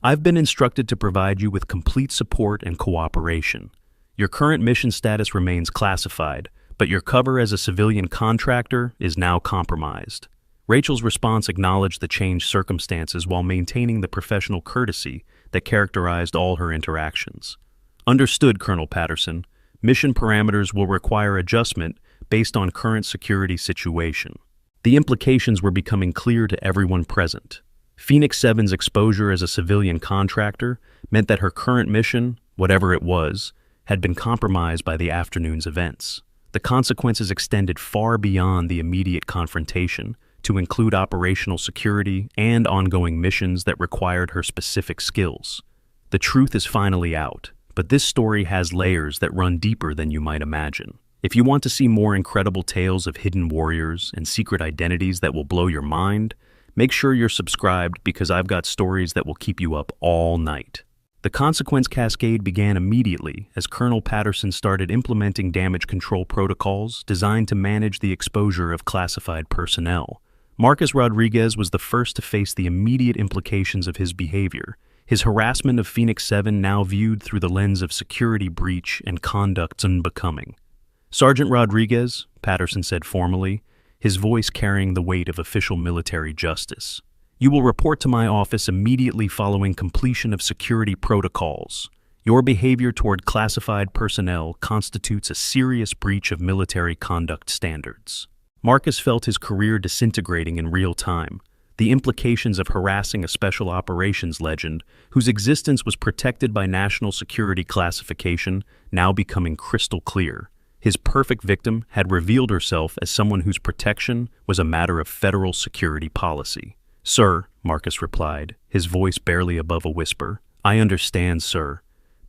"I've been instructed to provide you with complete support and cooperation. Your current mission status remains classified, but your cover as a civilian contractor is now compromised." Rachel's response acknowledged the changed circumstances while maintaining the professional courtesy that characterized all her interactions. "Understood, Colonel Patterson. Mission parameters will require adjustment based on current security situation." The implications were becoming clear to everyone present. Phoenix 7's exposure as a civilian contractor meant that her current mission, whatever it was, had been compromised by the afternoon's events. The consequences extended far beyond the immediate confrontation, to include operational security and ongoing missions that required her specific skills. The truth is finally out, but this story has layers that run deeper than you might imagine. If you want to see more incredible tales of hidden warriors and secret identities that will blow your mind, make sure you're subscribed because I've got stories that will keep you up all night. The consequence cascade began immediately as Colonel Patterson started implementing damage control protocols designed to manage the exposure of classified personnel. Marcus Rodriguez was the first to face the immediate implications of his behavior, his harassment of Phoenix 7 now viewed through the lens of security breach and conduct unbecoming. "Sergeant Rodriguez," Patterson said formally, his voice carrying the weight of official military justice, "you will report to my office immediately following completion of security protocols. Your behavior toward classified personnel constitutes a serious breach of military conduct standards." Marcus felt his career disintegrating in real time, the implications of harassing a special operations legend whose existence was protected by national security classification now becoming crystal clear. His perfect victim had revealed herself as someone whose protection was a matter of federal security policy. "Sir," Marcus replied, his voice barely above a whisper, "I understand, sir."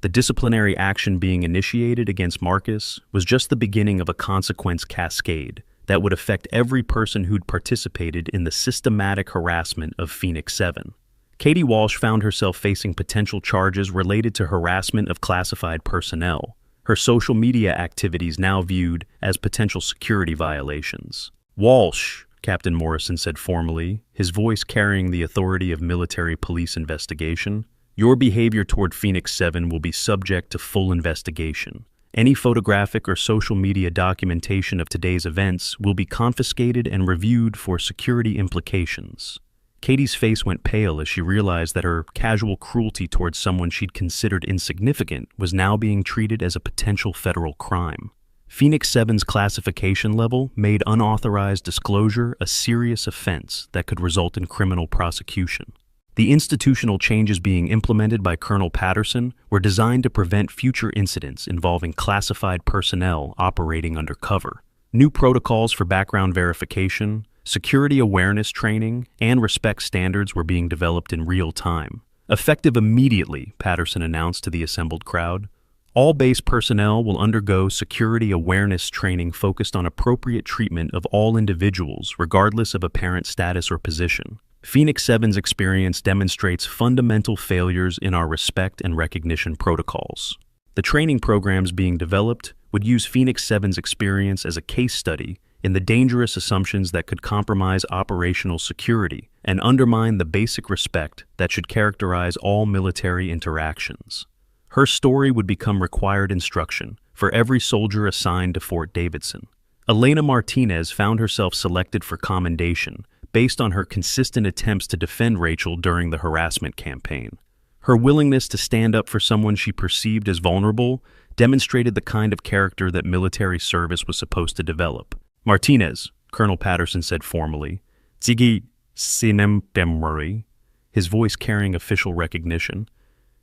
The disciplinary action being initiated against Marcus was just the beginning of a consequence cascade that would affect every person who'd participated in the systematic harassment of Phoenix 7. Katie Walsh found herself facing potential charges related to harassment of classified personnel, her social media activities now viewed as potential security violations. "Walsh," Captain Morrison said formally, his voice carrying the authority of military police investigation, "your behavior toward Phoenix 7 will be subject to full investigation. Any photographic or social media documentation of today's events will be confiscated and reviewed for security implications." Katie's face went pale as she realized that her casual cruelty towards someone she'd considered insignificant was now being treated as a potential federal crime. Phoenix 7's classification level made unauthorized disclosure a serious offense that could result in criminal prosecution. The institutional changes being implemented by Colonel Patterson were designed to prevent future incidents involving classified personnel operating undercover. New protocols for background verification, security awareness training, and respect standards were being developed in real time. Effective immediately, Patterson announced to the assembled crowd, all base personnel will undergo security awareness training focused on appropriate treatment of all individuals regardless of apparent status or position. Phoenix 7's experience demonstrates fundamental failures in our respect and recognition protocols. The training programs being developed would use Phoenix 7's experience as a case study in the dangerous assumptions that could compromise operational security and undermine the basic respect that should characterize all military interactions. Her story would become required instruction for every soldier assigned to Fort Davidson. Elena Martinez found herself selected for commendation based on her consistent attempts to defend Rachel during the harassment campaign. Her willingness to stand up for someone she perceived as vulnerable demonstrated the kind of character that military service was supposed to develop. Martinez, Colonel Patterson said formally, "Sige sinem demori," his voice carrying official recognition.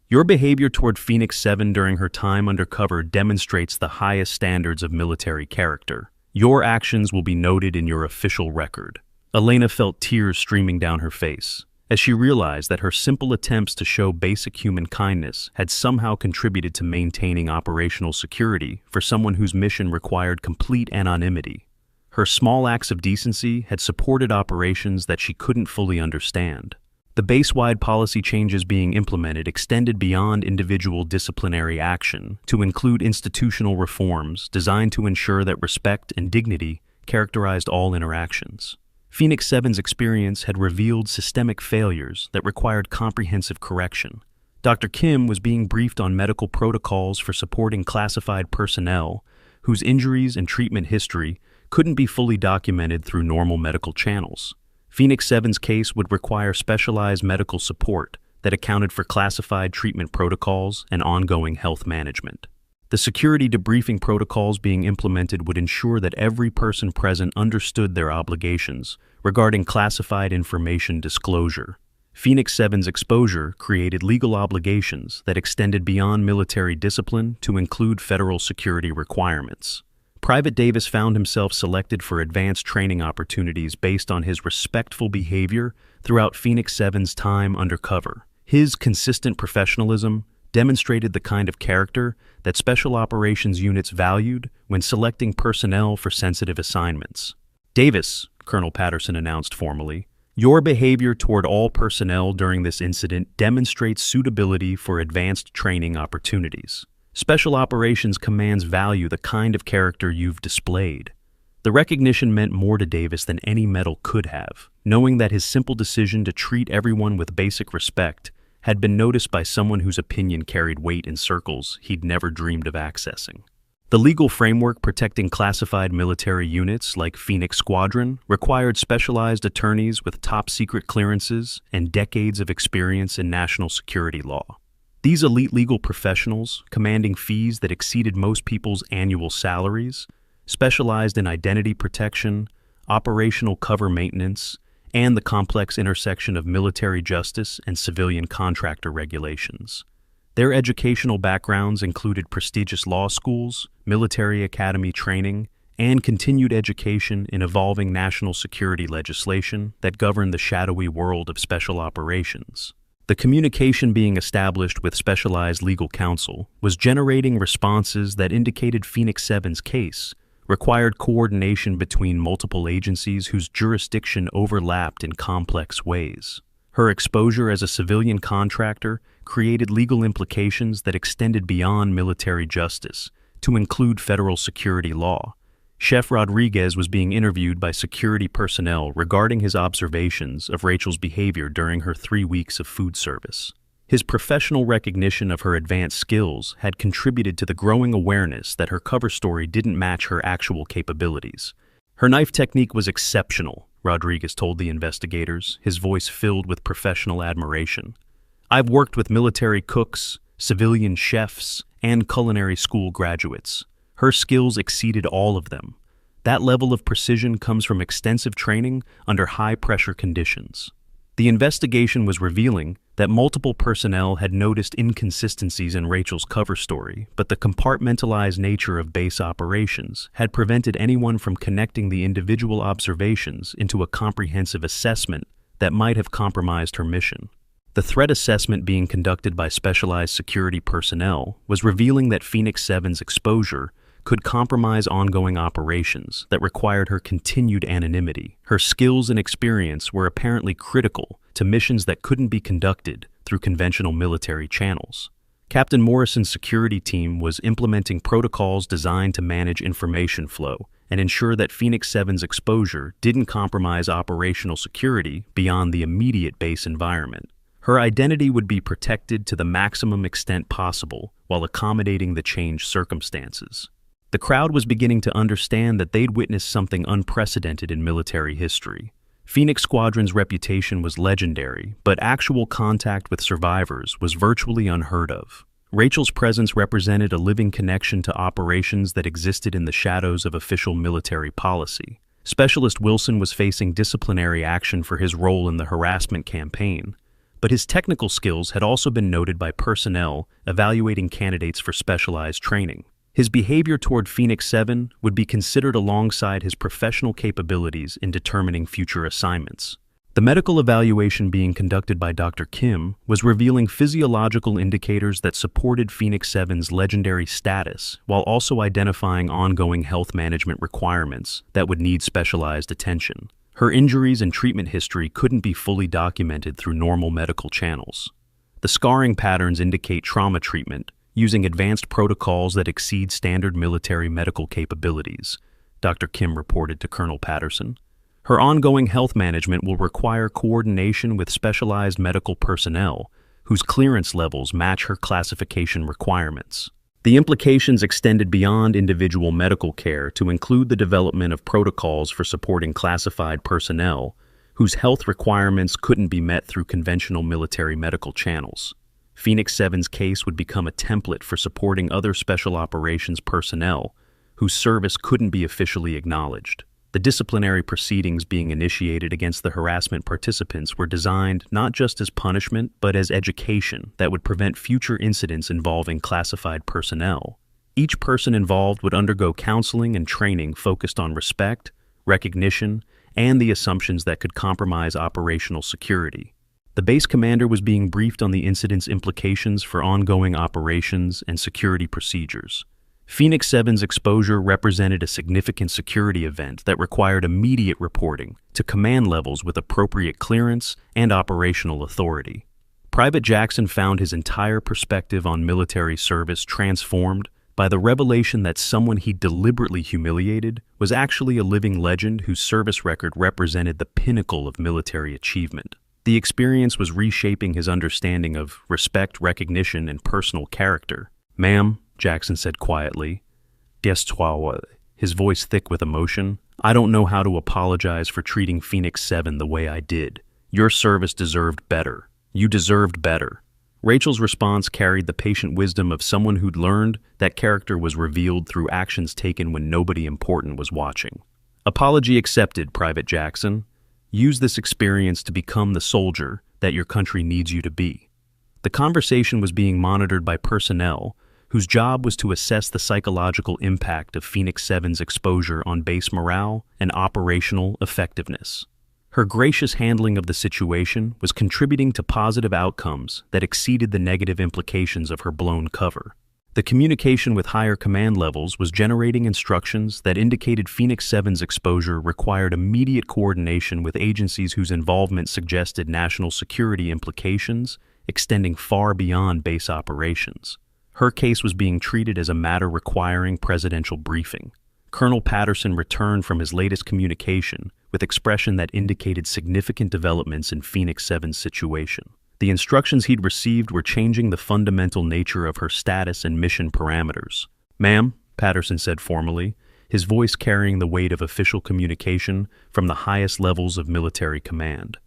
Your behavior toward Phoenix 7 during her time undercover demonstrates the highest standards of military character. Your actions will be noted in your official record. Elena felt tears streaming down her face as she realized that her simple attempts to show basic human kindness had somehow contributed to maintaining operational security for someone whose mission required complete anonymity. Her small acts of decency had supported operations that she couldn't fully understand. The base-wide policy changes being implemented extended beyond individual disciplinary action to include institutional reforms designed to ensure that respect and dignity characterized all interactions. Phoenix 7's experience had revealed systemic failures that required comprehensive correction. Dr. Kim was being briefed on medical protocols for supporting classified personnel whose injuries and treatment history couldn't be fully documented through normal medical channels. Phoenix 7's case would require specialized medical support that accounted for classified treatment protocols and ongoing health management. The security debriefing protocols being implemented would ensure that every person present understood their obligations regarding classified information disclosure. Phoenix 7's exposure created legal obligations that extended beyond military discipline to include federal security requirements. Private Davis found himself selected for advanced training opportunities based on his respectful behavior throughout Phoenix 7's time undercover. His consistent professionalism demonstrated the kind of character that special operations units valued when selecting personnel for sensitive assignments. Davis, Colonel Patterson announced formally, your behavior toward all personnel during this incident demonstrates suitability for advanced training opportunities. Special Operations Commands value the kind of character you've displayed. The recognition meant more to Davis than any medal could have, knowing that his simple decision to treat everyone with basic respect had been noticed by someone whose opinion carried weight in circles he'd never dreamed of accessing. The legal framework protecting classified military units like Phoenix Squadron required specialized attorneys with top-secret clearances and decades of experience in national security law. These elite legal professionals, commanding fees that exceeded most people's annual salaries, specialized in identity protection, operational cover maintenance, and the complex intersection of military justice and civilian contractor regulations. Their educational backgrounds included prestigious law schools, military academy training, and continued education in evolving national security legislation that governed the shadowy world of special operations. The communication being established with specialized legal counsel was generating responses that indicated Phoenix 7's case required coordination between multiple agencies whose jurisdiction overlapped in complex ways. Her exposure as a civilian contractor created legal implications that extended beyond military justice to include federal security law. Chef Rodriguez was being interviewed by security personnel regarding his observations of Rachel's behavior during her 3 weeks of food service. His professional recognition of her advanced skills had contributed to the growing awareness that her cover story didn't match her actual capabilities. Her knife technique was exceptional, Rodriguez told the investigators, his voice filled with professional admiration. "I've worked with military cooks, civilian chefs, and culinary school graduates. Her skills exceeded all of them. That level of precision comes from extensive training under high-pressure conditions." The investigation was revealing that multiple personnel had noticed inconsistencies in Rachel's cover story, but the compartmentalized nature of base operations had prevented anyone from connecting the individual observations into a comprehensive assessment that might have compromised her mission. The threat assessment being conducted by specialized security personnel was revealing that Phoenix 7's exposure could compromise ongoing operations that required her continued anonymity. Her skills and experience were apparently critical to missions that couldn't be conducted through conventional military channels. Captain Morrison's security team was implementing protocols designed to manage information flow and ensure that Phoenix 7's exposure didn't compromise operational security beyond the immediate base environment. Her identity would be protected to the maximum extent possible while accommodating the changed circumstances. The crowd was beginning to understand that they'd witnessed something unprecedented in military history. Phoenix Squadron's reputation was legendary, but actual contact with survivors was virtually unheard of. Rachel's presence represented a living connection to operations that existed in the shadows of official military policy. Specialist Wilson was facing disciplinary action for his role in the harassment campaign, but his technical skills had also been noted by personnel evaluating candidates for specialized training. His behavior toward Phoenix 7 would be considered alongside his professional capabilities in determining future assignments. The medical evaluation being conducted by Dr. Kim was revealing physiological indicators that supported Phoenix 7's legendary status, while also identifying ongoing health management requirements that would need specialized attention. Her injuries and treatment history couldn't be fully documented through normal medical channels. The scarring patterns indicate trauma treatment, using advanced protocols that exceed standard military medical capabilities, Dr. Kim reported to Colonel Patterson. Her ongoing health management will require coordination with specialized medical personnel, whose clearance levels match her classification requirements. The implications extended beyond individual medical care to include the development of protocols for supporting classified personnel, whose health requirements couldn't be met through conventional military medical channels. Phoenix 7's case would become a template for supporting other special operations personnel whose service couldn't be officially acknowledged. The disciplinary proceedings being initiated against the harassment participants were designed not just as punishment, but as education that would prevent future incidents involving classified personnel. Each person involved would undergo counseling and training focused on respect, recognition, and the assumptions that could compromise operational security. The base commander was being briefed on the incident's implications for ongoing operations and security procedures. Phoenix 7's exposure represented a significant security event that required immediate reporting to command levels with appropriate clearance and operational authority. Private Jackson found his entire perspective on military service transformed by the revelation that someone he deliberately humiliated was actually a living legend whose service record represented the pinnacle of military achievement. The experience was reshaping his understanding of respect, recognition, and personal character. "Ma'am," Jackson said quietly, his voice thick with emotion, "I don't know how to apologize for treating Phoenix 7 the way I did. Your service deserved better. You deserved better." Rachel's response carried the patient wisdom of someone who'd learned that character was revealed through actions taken when nobody important was watching. "Apology accepted, Private Jackson. Use this experience to become the soldier that your country needs you to be." The conversation was being monitored by personnel whose job was to assess the psychological impact of Phoenix 7's exposure on base morale and operational effectiveness. Her gracious handling of the situation was contributing to positive outcomes that exceeded the negative implications of her blown cover. The communication with higher command levels was generating instructions that indicated Phoenix 7's exposure required immediate coordination with agencies whose involvement suggested national security implications extending far beyond base operations. Her case was being treated as a matter requiring presidential briefing. Colonel Patterson returned from his latest communication with expression that indicated significant developments in Phoenix 7's situation. The instructions he'd received were changing the fundamental nature of her status and mission parameters. "Ma'am," Patterson said formally, his voice carrying the weight of official communication from the highest levels of military command.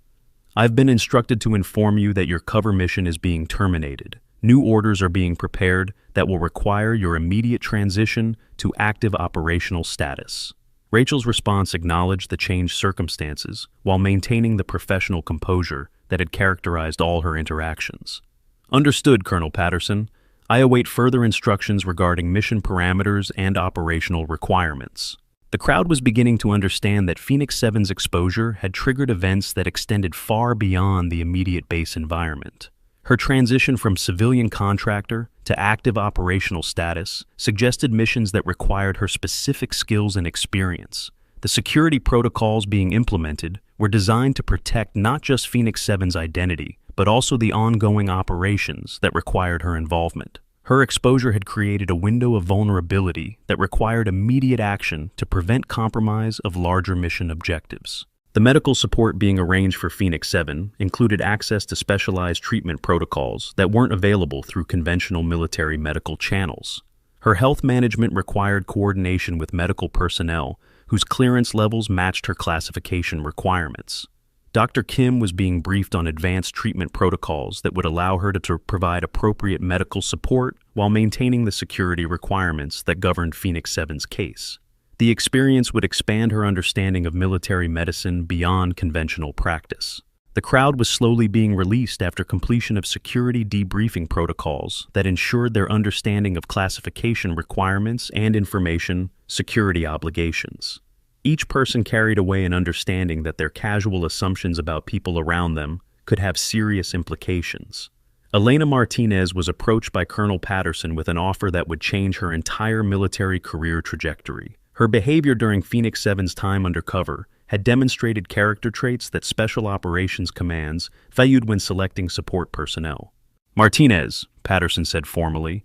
"I've been instructed to inform you that your cover mission is being terminated. New orders are being prepared that will require your immediate transition to active operational status." Rachel's response acknowledged the changed circumstances while maintaining the professional composure that had characterized all her interactions. "Understood, Colonel Patterson. I await further instructions regarding mission parameters and operational requirements." The crowd was beginning to understand that Phoenix 7's exposure had triggered events that extended far beyond the immediate base environment. Her transition from civilian contractor to active operational status suggested missions that required her specific skills and experience. The security protocols being implemented were designed to protect not just Phoenix 7's identity, but also the ongoing operations that required her involvement. Her exposure had created a window of vulnerability that required immediate action to prevent compromise of larger mission objectives. The medical support being arranged for Phoenix 7 included access to specialized treatment protocols that weren't available through conventional military medical channels. Her health management required coordination with medical personnel whose clearance levels matched her classification requirements. Dr. Kim was being briefed on advanced treatment protocols that would allow her to provide appropriate medical support while maintaining the security requirements that governed Phoenix 7's case. The experience would expand her understanding of military medicine beyond conventional practice. The crowd was slowly being released after completion of security debriefing protocols that ensured their understanding of classification requirements and information security obligations. Each person carried away an understanding that their casual assumptions about people around them could have serious implications. Elena Martinez was approached by Colonel Patterson with an offer that would change her entire military career trajectory. Her behavior during Phoenix 7's time undercover had demonstrated character traits that Special Operations Commands valued when selecting support personnel. "Martinez," Patterson said formally,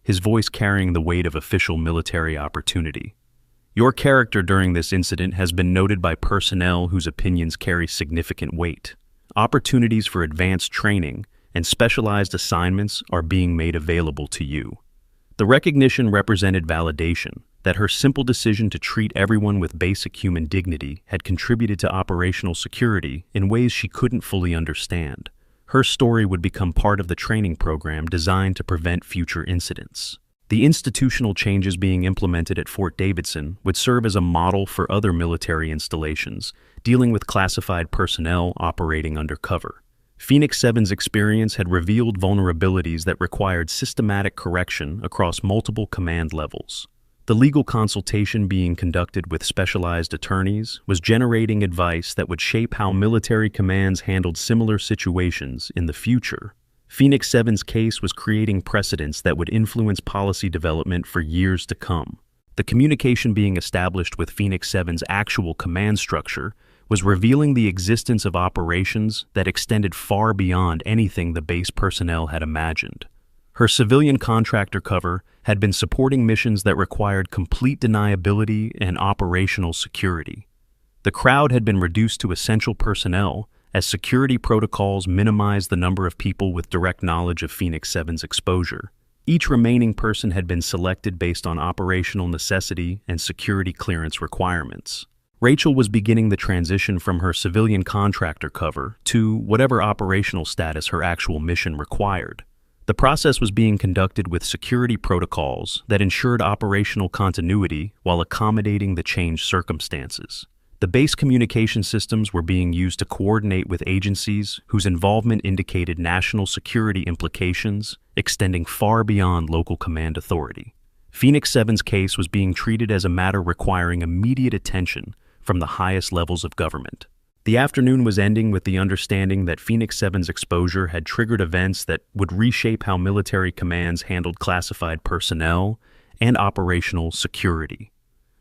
his voice carrying the weight of official military opportunity. "Your character during this incident has been noted by personnel whose opinions carry significant weight. Opportunities for advanced training and specialized assignments are being made available to you." The recognition represented validation that her simple decision to treat everyone with basic human dignity had contributed to operational security in ways she couldn't fully understand. Her story would become part of the training program designed to prevent future incidents. The institutional changes being implemented at Fort Davidson would serve as a model for other military installations dealing with classified personnel operating undercover. Phoenix 7's experience had revealed vulnerabilities that required systematic correction across multiple command levels. The legal consultation being conducted with specialized attorneys was generating advice that would shape how military commands handled similar situations in the future. Phoenix 7's case was creating precedents that would influence policy development for years to come. The communication being established with Phoenix 7's actual command structure was revealing the existence of operations that extended far beyond anything the base personnel had imagined. Her civilian contractor cover had been supporting missions that required complete deniability and operational security. The crowd had been reduced to essential personnel as security protocols minimized the number of people with direct knowledge of Phoenix 7's exposure. Each remaining person had been selected based on operational necessity and security clearance requirements. Rachel was beginning the transition from her civilian contractor cover to whatever operational status her actual mission required. The process was being conducted with security protocols that ensured operational continuity while accommodating the changed circumstances. The base communication systems were being used to coordinate with agencies whose involvement indicated national security implications extending far beyond local command authority. Phoenix 7's case was being treated as a matter requiring immediate attention from the highest levels of government. The afternoon was ending with the understanding that Phoenix 7's exposure had triggered events that would reshape how military commands handled classified personnel and operational security.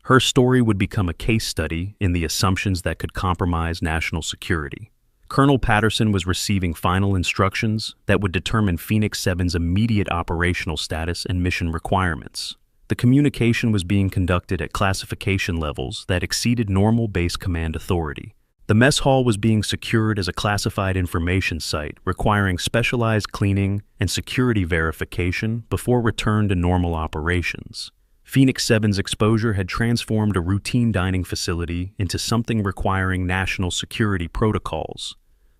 Her story would become a case study in the assumptions that could compromise national security. Colonel Patterson was receiving final instructions that would determine Phoenix 7's immediate operational status and mission requirements. The communication was being conducted at classification levels that exceeded normal base command authority. The mess hall was being secured as a classified information site, requiring specialized cleaning and security verification before return to normal operations. Phoenix 7's exposure had transformed a routine dining facility into something requiring national security protocols.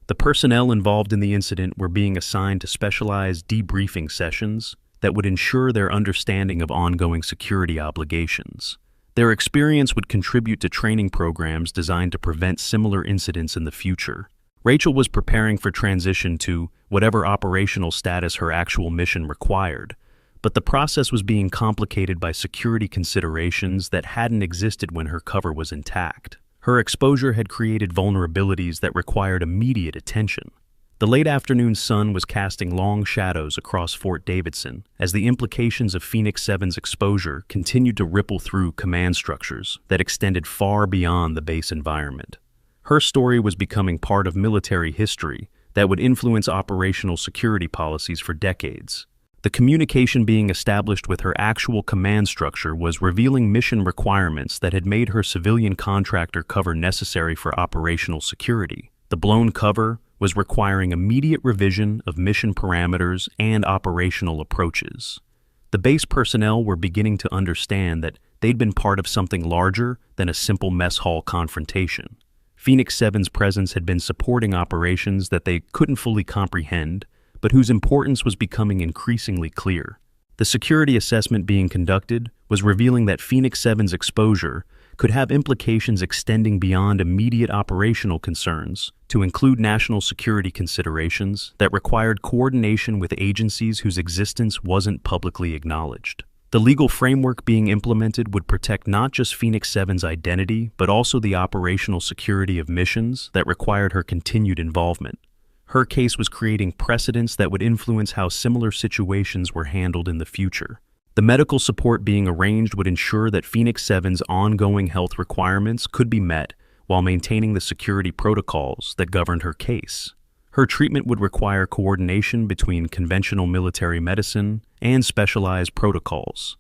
The personnel involved in the incident were being assigned to specialized debriefing sessions that would ensure their understanding of ongoing security obligations. Their experience would contribute to training programs designed to prevent similar incidents in the future. Rachel was preparing for transition to whatever operational status her actual mission required, but the process was being complicated by security considerations that hadn't existed when her cover was intact. Her exposure had created vulnerabilities that required immediate attention. The late afternoon sun was casting long shadows across Fort Davidson as the implications of Phoenix 7's exposure continued to ripple through command structures that extended far beyond the base environment. Her story was becoming part of military history that would influence operational security policies for decades. The communication being established with her actual command structure was revealing mission requirements that had made her civilian contractor cover necessary for operational security. The blown cover was requiring immediate revision of mission parameters and operational approaches. The base personnel were beginning to understand that they'd been part of something larger than a simple mess hall confrontation. Phoenix 7's presence had been supporting operations that they couldn't fully comprehend, but whose importance was becoming increasingly clear. The security assessment being conducted was revealing that Phoenix 7's exposure could have implications extending beyond immediate operational concerns to include national security considerations that required coordination with agencies whose existence wasn't publicly acknowledged. The legal framework being implemented would protect not just Phoenix 7's identity, but also the operational security of missions that required her continued involvement. Her case was creating precedents that would influence how similar situations were handled in the future. The medical support being arranged would ensure that Phoenix 7's ongoing health requirements could be met while maintaining the security protocols that governed her case. Her treatment would require coordination between conventional military medicine and specialized protocols.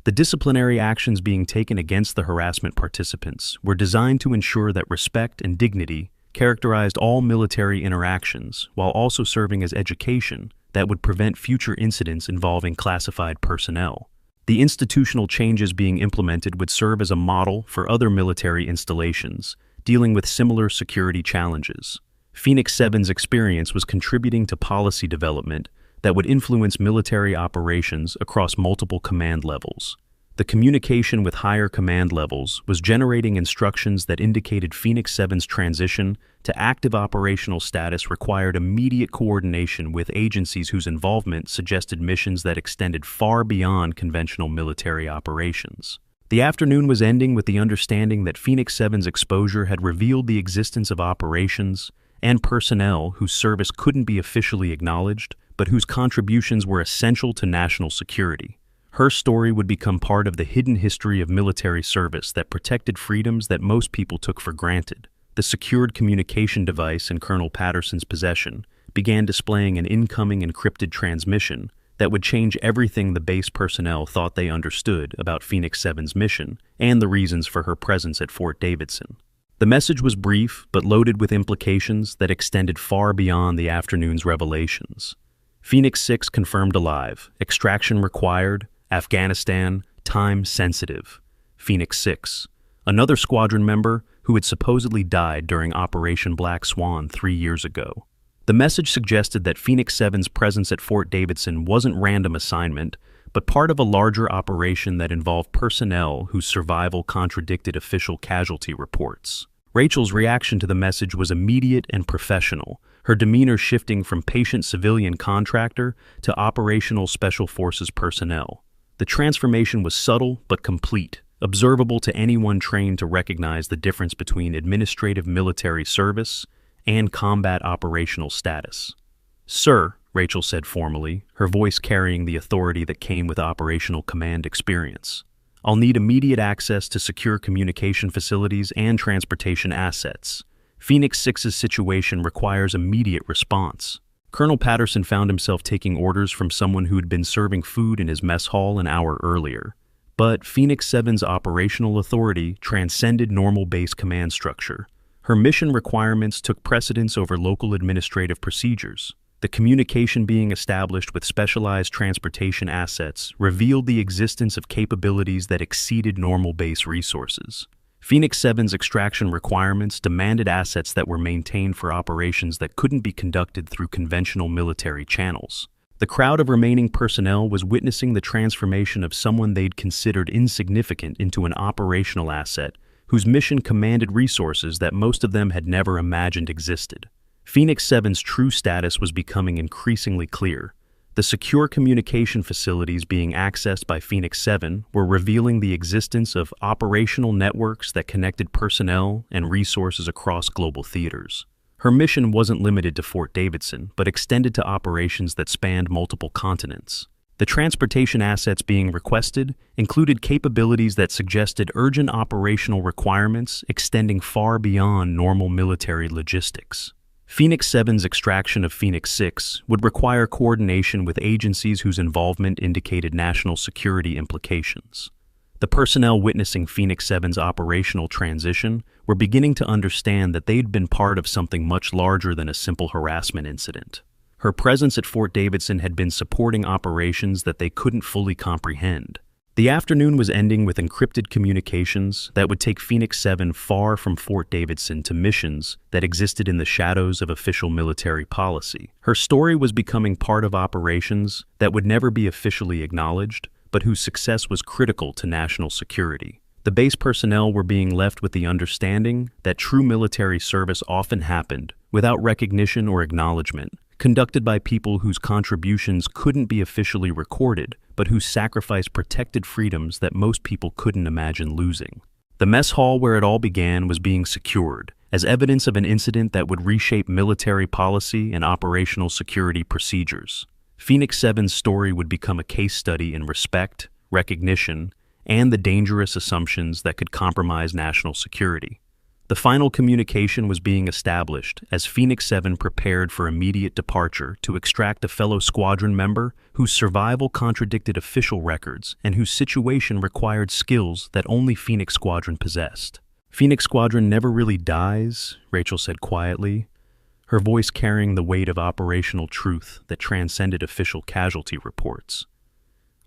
The disciplinary actions being taken against the harassment participants were designed to ensure that respect and dignity characterized all military interactions while also serving as education that would prevent future incidents involving classified personnel. The institutional changes being implemented would serve as a model for other military installations dealing with similar security challenges. Phoenix 7's experience was contributing to policy development that would influence military operations across multiple command levels. The communication with higher command levels was generating instructions that indicated Phoenix 7's transition to active operational status required immediate coordination with agencies whose involvement suggested missions that extended far beyond conventional military operations. The afternoon was ending with the understanding that Phoenix 7's exposure had revealed the existence of operations and personnel whose service couldn't be officially acknowledged, but whose contributions were essential to national security. Her story would become part of the hidden history of military service that protected freedoms that most people took for granted. The secured communication device in Colonel Patterson's possession began displaying an incoming encrypted transmission that would change everything the base personnel thought they understood about Phoenix 7's mission and the reasons for her presence at Fort Davidson. The message was brief but loaded with implications that extended far beyond the afternoon's revelations. Phoenix 6 confirmed alive, extraction required, Afghanistan, time sensitive. Phoenix 6, another squadron member who had supposedly died during Operation Black Swan 3 years ago. The message suggested that Phoenix 7's presence at Fort Davidson wasn't random assignment, but part of a larger operation that involved personnel whose survival contradicted official casualty reports. Rachel's reaction to the message was immediate and professional, her demeanor shifting from patient civilian contractor to operational special forces personnel. The transformation was subtle but complete, observable to anyone trained to recognize the difference between administrative military service and combat operational status. "Sir," Rachel said formally, her voice carrying the authority that came with operational command experience, "I'll need immediate access to secure communication facilities and transportation assets. Phoenix 6's situation requires immediate response." Colonel Patterson found himself taking orders from someone who had been serving food in his mess hall an hour earlier. But Phoenix 7's operational authority transcended normal base command structure. Her mission requirements took precedence over local administrative procedures. The communication being established with specialized transportation assets revealed the existence of capabilities that exceeded normal base resources. Phoenix 7's extraction requirements demanded assets that were maintained for operations that couldn't be conducted through conventional military channels. The crowd of remaining personnel was witnessing the transformation of someone they'd considered insignificant into an operational asset whose mission commanded resources that most of them had never imagined existed. Phoenix 7's true status was becoming increasingly clear. The secure communication facilities being accessed by Phoenix 7 were revealing the existence of operational networks that connected personnel and resources across global theaters. Her mission wasn't limited to Fort Davidson, but extended to operations that spanned multiple continents. The transportation assets being requested included capabilities that suggested urgent operational requirements extending far beyond normal military logistics. Phoenix 7's extraction of Phoenix 6 would require coordination with agencies whose involvement indicated national security implications. The personnel witnessing Phoenix 7's operational transition were beginning to understand that they'd been part of something much larger than a simple harassment incident. Her presence at Fort Davidson had been supporting operations that they couldn't fully comprehend. The afternoon was ending with encrypted communications that would take Phoenix 7 far from Fort Davidson to missions that existed in the shadows of official military policy. Her story was becoming part of operations that would never be officially acknowledged, but whose success was critical to national security. The base personnel were being left with the understanding that true military service often happened without recognition or acknowledgement, conducted by people whose contributions couldn't be officially recorded, but whose sacrifice protected freedoms that most people couldn't imagine losing. The mess hall where it all began was being secured, as evidence of an incident that would reshape military policy and operational security procedures. Phoenix 7's story would become a case study in respect, recognition, and the dangerous assumptions that could compromise national security. The final communication was being established as Phoenix 7 prepared for immediate departure to extract a fellow squadron member whose survival contradicted official records and whose situation required skills that only Phoenix Squadron possessed. "Phoenix Squadron never really dies," Rachel said quietly, her voice carrying the weight of operational truth that transcended official casualty reports.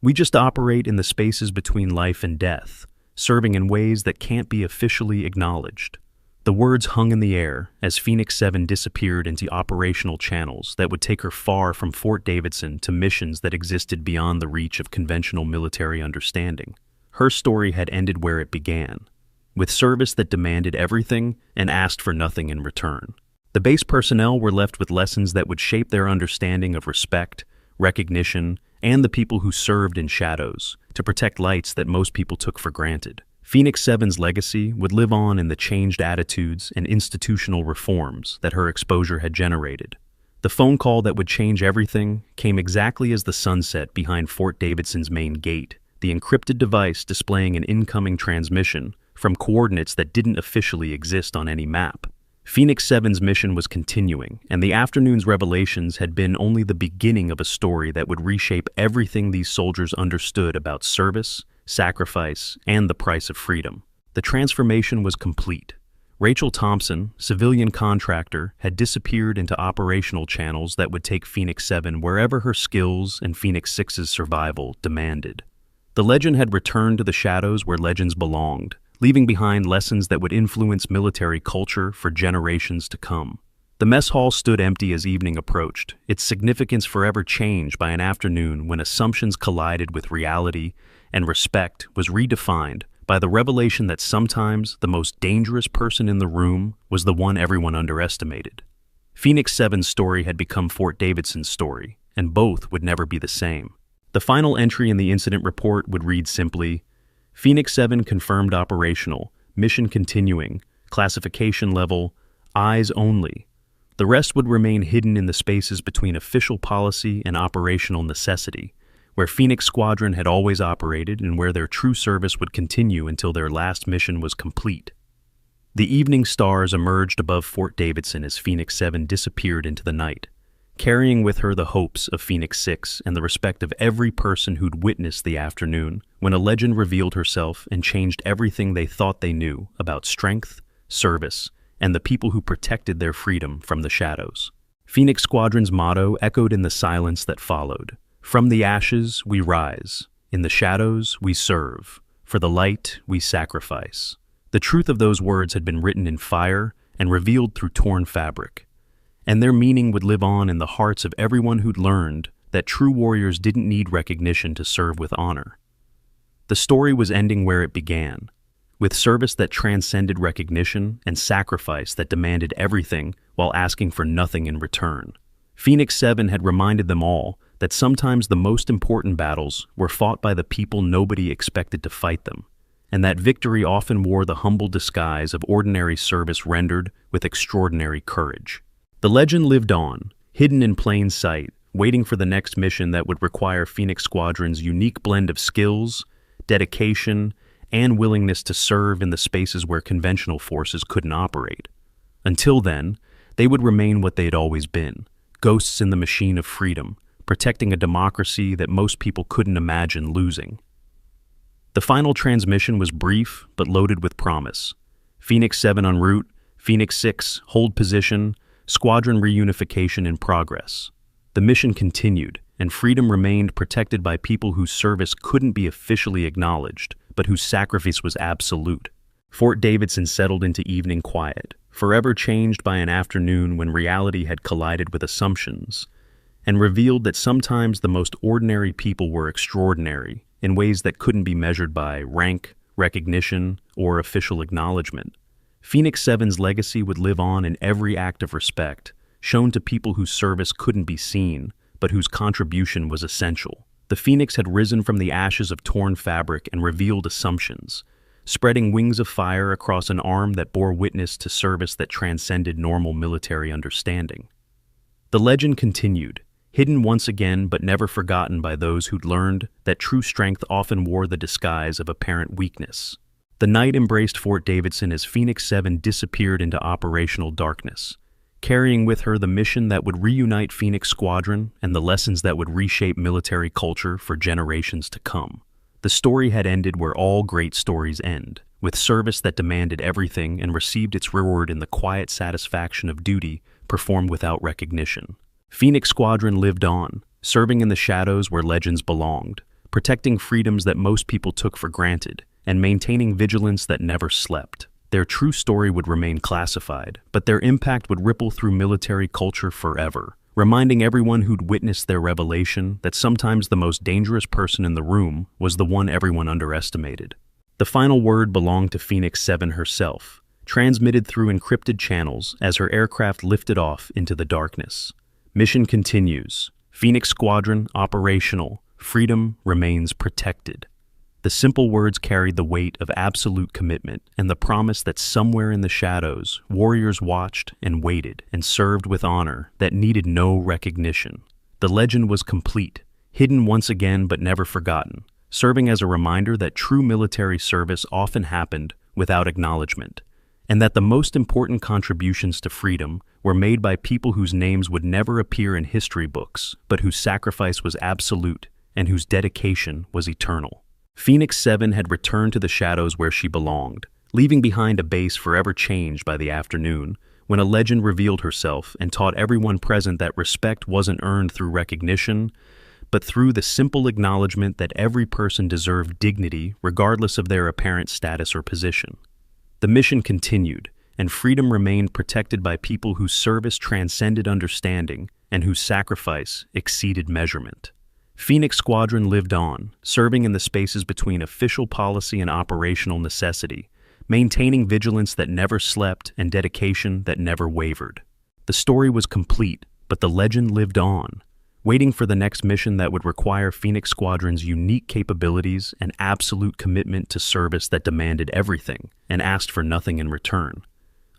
"We just operate in the spaces between life and death, serving in ways that can't be officially acknowledged." The words hung in the air as Phoenix 7 disappeared into operational channels that would take her far from Fort Davidson to missions that existed beyond the reach of conventional military understanding. Her story had ended where it began, with service that demanded everything and asked for nothing in return. The base personnel were left with lessons that would shape their understanding of respect, recognition, and the people who served in shadows to protect lights that most people took for granted. Phoenix 7's legacy would live on in the changed attitudes and institutional reforms that her exposure had generated. The phone call that would change everything came exactly as the sun set behind Fort Davidson's main gate, the encrypted device displaying an incoming transmission from coordinates that didn't officially exist on any map. Phoenix 7's mission was continuing, and the afternoon's revelations had been only the beginning of a story that would reshape everything these soldiers understood about service, sacrifice, and the price of freedom. The transformation was complete. Rachel Thompson, civilian contractor, had disappeared into operational channels that would take Phoenix 7 wherever her skills and Phoenix 6's survival demanded. The legend had returned to the shadows where legends belonged, leaving behind lessons that would influence military culture for generations to come. The mess hall stood empty as evening approached, its significance forever changed by an afternoon when assumptions collided with reality and respect was redefined by the revelation that sometimes the most dangerous person in the room was the one everyone underestimated. Phoenix 7's story had become Fort Davidson's story, and both would never be the same. The final entry in the incident report would read simply, "Phoenix 7 confirmed operational, mission continuing, classification level, eyes only." The rest would remain hidden in the spaces between official policy and operational necessity, where Phoenix Squadron had always operated and where their true service would continue until their last mission was complete. The evening stars emerged above Fort Davidson as Phoenix 7 disappeared into the night, carrying with her the hopes of Phoenix 6 and the respect of every person who'd witnessed the afternoon when a legend revealed herself and changed everything they thought they knew about strength, service, and the people who protected their freedom from the shadows. Phoenix Squadron's motto echoed in the silence that followed. From the ashes, we rise. In the shadows, we serve. For the light, we sacrifice. The truth of those words had been written in fire and revealed through torn fabric. And their meaning would live on in the hearts of everyone who'd learned that true warriors didn't need recognition to serve with honor. The story was ending where it began, with service that transcended recognition and sacrifice that demanded everything while asking for nothing in return. Phoenix 7 had reminded them all that sometimes the most important battles were fought by the people nobody expected to fight them, and that victory often wore the humble disguise of ordinary service rendered with extraordinary courage. The legend lived on, hidden in plain sight, waiting for the next mission that would require Phoenix Squadron's unique blend of skills, dedication, and willingness to serve in the spaces where conventional forces couldn't operate. Until then, they would remain what they had always been, ghosts in the machine of freedom, protecting a democracy that most people couldn't imagine losing. The final transmission was brief but loaded with promise. Phoenix 7 en route, Phoenix 6 hold position, squadron reunification in progress. The mission continued, and freedom remained protected by people whose service couldn't be officially acknowledged, but whose sacrifice was absolute. Fort Davidson settled into evening quiet, forever changed by an afternoon when reality had collided with assumptions, and revealed that sometimes the most ordinary people were extraordinary in ways that couldn't be measured by rank, recognition, or official acknowledgement. Phoenix 7's legacy would live on in every act of respect, shown to people whose service couldn't be seen, but whose contribution was essential. The Phoenix had risen from the ashes of torn fabric and revealed assumptions, spreading wings of fire across an arm that bore witness to service that transcended normal military understanding. The legend continued, hidden once again but never forgotten by those who'd learned that true strength often wore the disguise of apparent weakness. The night embraced Fort Davidson as Phoenix 7 disappeared into operational darkness, carrying with her the mission that would reunite Phoenix Squadron and the lessons that would reshape military culture for generations to come. The story had ended where all great stories end, with service that demanded everything and received its reward in the quiet satisfaction of duty performed without recognition. Phoenix Squadron lived on, serving in the shadows where legends belonged, protecting freedoms that most people took for granted, and maintaining vigilance that never slept. Their true story would remain classified, but their impact would ripple through military culture forever, reminding everyone who'd witnessed their revelation that sometimes the most dangerous person in the room was the one everyone underestimated. The final word belonged to Phoenix 7 herself, transmitted through encrypted channels as her aircraft lifted off into the darkness. Mission continues. Phoenix Squadron operational. Freedom remains protected. The simple words carried the weight of absolute commitment and the promise that somewhere in the shadows, warriors watched and waited and served with honor that needed no recognition. The legend was complete, hidden once again but never forgotten, serving as a reminder that true military service often happened without acknowledgement, and that the most important contributions to freedom were made by people whose names would never appear in history books, but whose sacrifice was absolute and whose dedication was eternal. Phoenix 7 had returned to the shadows where she belonged, leaving behind a base forever changed by the afternoon, when a legend revealed herself and taught everyone present that respect wasn't earned through recognition, but through the simple acknowledgement that every person deserved dignity regardless of their apparent status or position. The mission continued, and freedom remained protected by people whose service transcended understanding and whose sacrifice exceeded measurement. Phoenix Squadron lived on, serving in the spaces between official policy and operational necessity, maintaining vigilance that never slept and dedication that never wavered. The story was complete, but the legend lived on, waiting for the next mission that would require Phoenix Squadron's unique capabilities and absolute commitment to service that demanded everything and asked for nothing in return.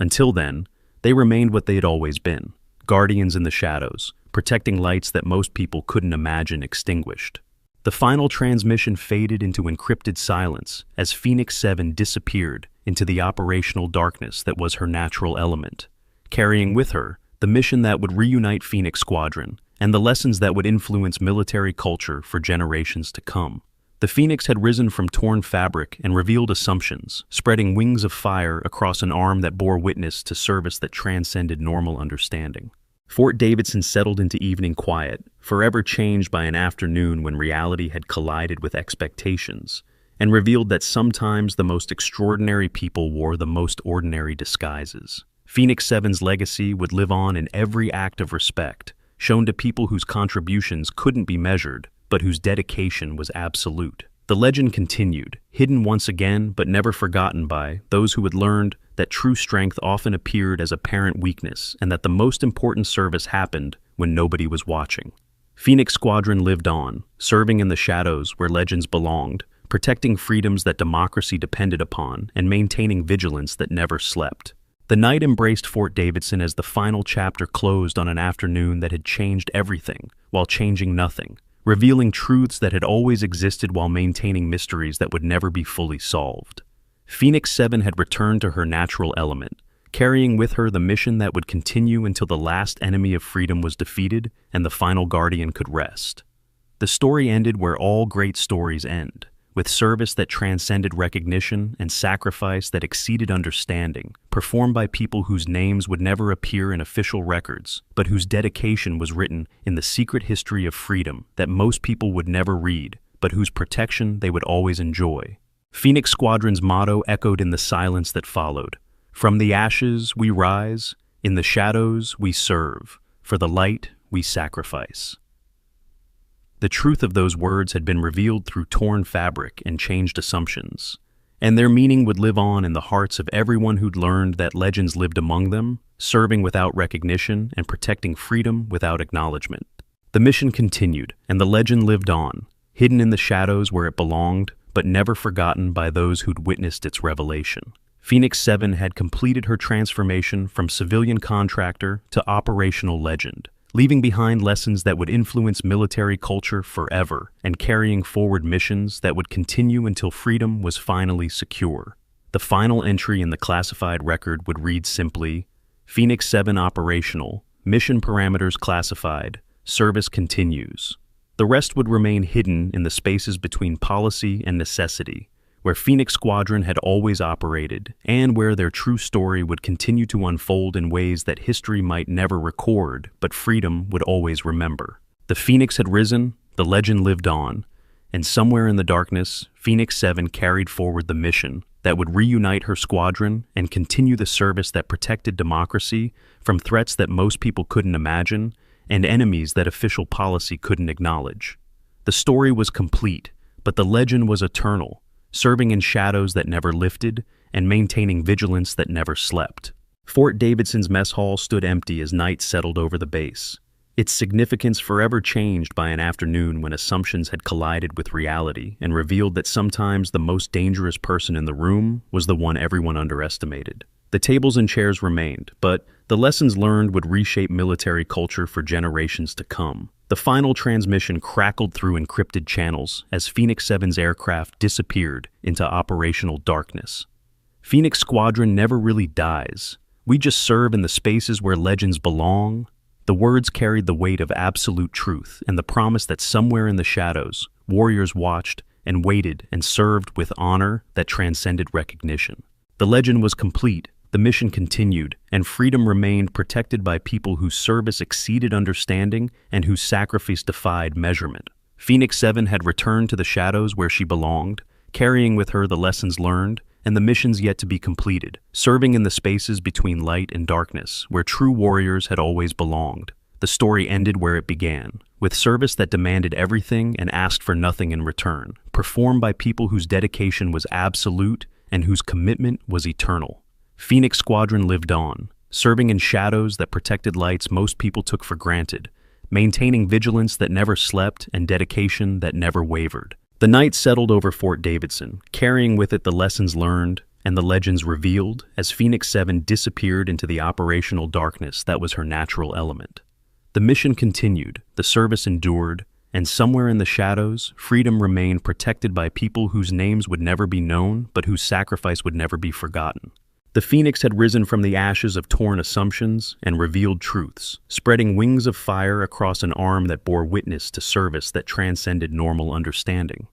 Until then, they remained what they had always been, guardians in the shadows, protecting lights that most people couldn't imagine extinguished. The final transmission faded into encrypted silence as Phoenix 7 disappeared into the operational darkness that was her natural element, carrying with her the mission that would reunite Phoenix Squadron and the lessons that would influence military culture for generations to come. The phoenix had risen from torn fabric and revealed assumptions, spreading wings of fire across an arm that bore witness to service that transcended normal understanding. Fort Davidson settled into evening quiet, forever changed by an afternoon when reality had collided with expectations, and revealed that sometimes the most extraordinary people wore the most ordinary disguises. Phoenix 7's legacy would live on in every act of respect, shown to people whose contributions couldn't be measured, but whose dedication was absolute. The legend continued, hidden once again but never forgotten by those who had learned that true strength often appeared as apparent weakness and that the most important service happened when nobody was watching. Phoenix Squadron lived on, serving in the shadows where legends belonged, protecting freedoms that democracy depended upon, and maintaining vigilance that never slept. The night embraced Fort Davidson as the final chapter closed on an afternoon that had changed everything, while changing nothing, revealing truths that had always existed while maintaining mysteries that would never be fully solved. Phoenix 7 had returned to her natural element, carrying with her the mission that would continue until the last enemy of freedom was defeated and the final guardian could rest. The story ended where all great stories end, with service that transcended recognition and sacrifice that exceeded understanding, performed by people whose names would never appear in official records, but whose dedication was written in the secret history of freedom that most people would never read, but whose protection they would always enjoy. Phoenix Squadron's motto echoed in the silence that followed. From the ashes we rise, in the shadows we serve, for the light we sacrifice. The truth of those words had been revealed through torn fabric and changed assumptions, and their meaning would live on in the hearts of everyone who'd learned that legends lived among them, serving without recognition and protecting freedom without acknowledgement. The mission continued, and the legend lived on, hidden in the shadows where it belonged, but never forgotten by those who'd witnessed its revelation. Phoenix 7 had completed her transformation from civilian contractor to operational legend, leaving behind lessons that would influence military culture forever and carrying forward missions that would continue until freedom was finally secure. The final entry in the classified record would read simply, Phoenix 7 operational, mission parameters classified, service continues. The rest would remain hidden in the spaces between policy and necessity, where Phoenix Squadron had always operated, and where their true story would continue to unfold in ways that history might never record, but freedom would always remember. The Phoenix had risen, the legend lived on, and somewhere in the darkness, Phoenix 7 carried forward the mission that would reunite her squadron and continue the service that protected democracy from threats that most people couldn't imagine and enemies that official policy couldn't acknowledge. The story was complete, but the legend was eternal, serving in shadows that never lifted and maintaining vigilance that never slept. Fort Davidson's mess hall stood empty as night settled over the base, its significance forever changed by an afternoon when assumptions had collided with reality and revealed that sometimes the most dangerous person in the room was the one everyone underestimated. The tables and chairs remained, but the lessons learned would reshape military culture for generations to come. The final transmission crackled through encrypted channels as Phoenix 7's aircraft disappeared into operational darkness. Phoenix Squadron never really dies. We just serve in the spaces where legends belong. The words carried the weight of absolute truth and the promise that somewhere in the shadows, warriors watched and waited and served with honor that transcended recognition. The legend was complete. The mission continued, and freedom remained protected by people whose service exceeded understanding and whose sacrifice defied measurement. Phoenix 7 had returned to the shadows where she belonged, carrying with her the lessons learned and the missions yet to be completed, serving in the spaces between light and darkness where true warriors had always belonged. The story ended where it began, with service that demanded everything and asked for nothing in return, performed by people whose dedication was absolute and whose commitment was eternal. Phoenix Squadron lived on, serving in shadows that protected lights most people took for granted, maintaining vigilance that never slept and dedication that never wavered. The night settled over Fort Davidson, carrying with it the lessons learned and the legends revealed as Phoenix 7 disappeared into the operational darkness that was her natural element. The mission continued, the service endured, and somewhere in the shadows, freedom remained protected by people whose names would never be known, but whose sacrifice would never be forgotten. The Phoenix had risen from the ashes of torn assumptions and revealed truths, spreading wings of fire across an arm that bore witness to service that transcended normal understanding.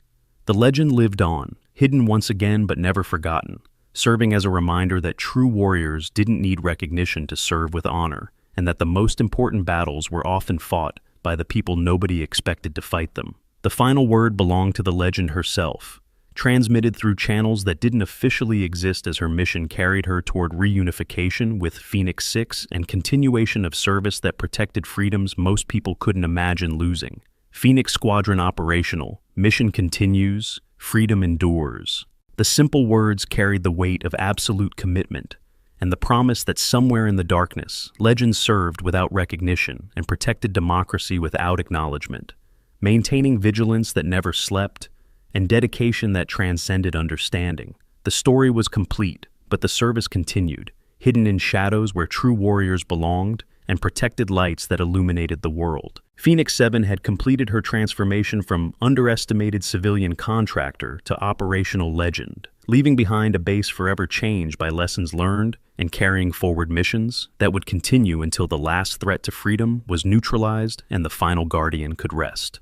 The legend lived on, hidden once again but never forgotten, serving as a reminder that true warriors didn't need recognition to serve with honor, and that the most important battles were often fought by the people nobody expected to fight them. The final word belonged to the legend herself, transmitted through channels that didn't officially exist as her mission carried her toward reunification with Phoenix 6 and continuation of service that protected freedoms most people couldn't imagine losing. Phoenix Squadron operational, mission continues, freedom endures. The simple words carried the weight of absolute commitment, and the promise that somewhere in the darkness, legends served without recognition and protected democracy without acknowledgement, maintaining vigilance that never slept, and dedication that transcended understanding. The story was complete, but the service continued, hidden in shadows where true warriors belonged, and protected lights that illuminated the world. Phoenix 7 had completed her transformation from underestimated civilian contractor to operational legend, leaving behind a base forever changed by lessons learned and carrying forward missions that would continue until the last threat to freedom was neutralized and the final guardian could rest.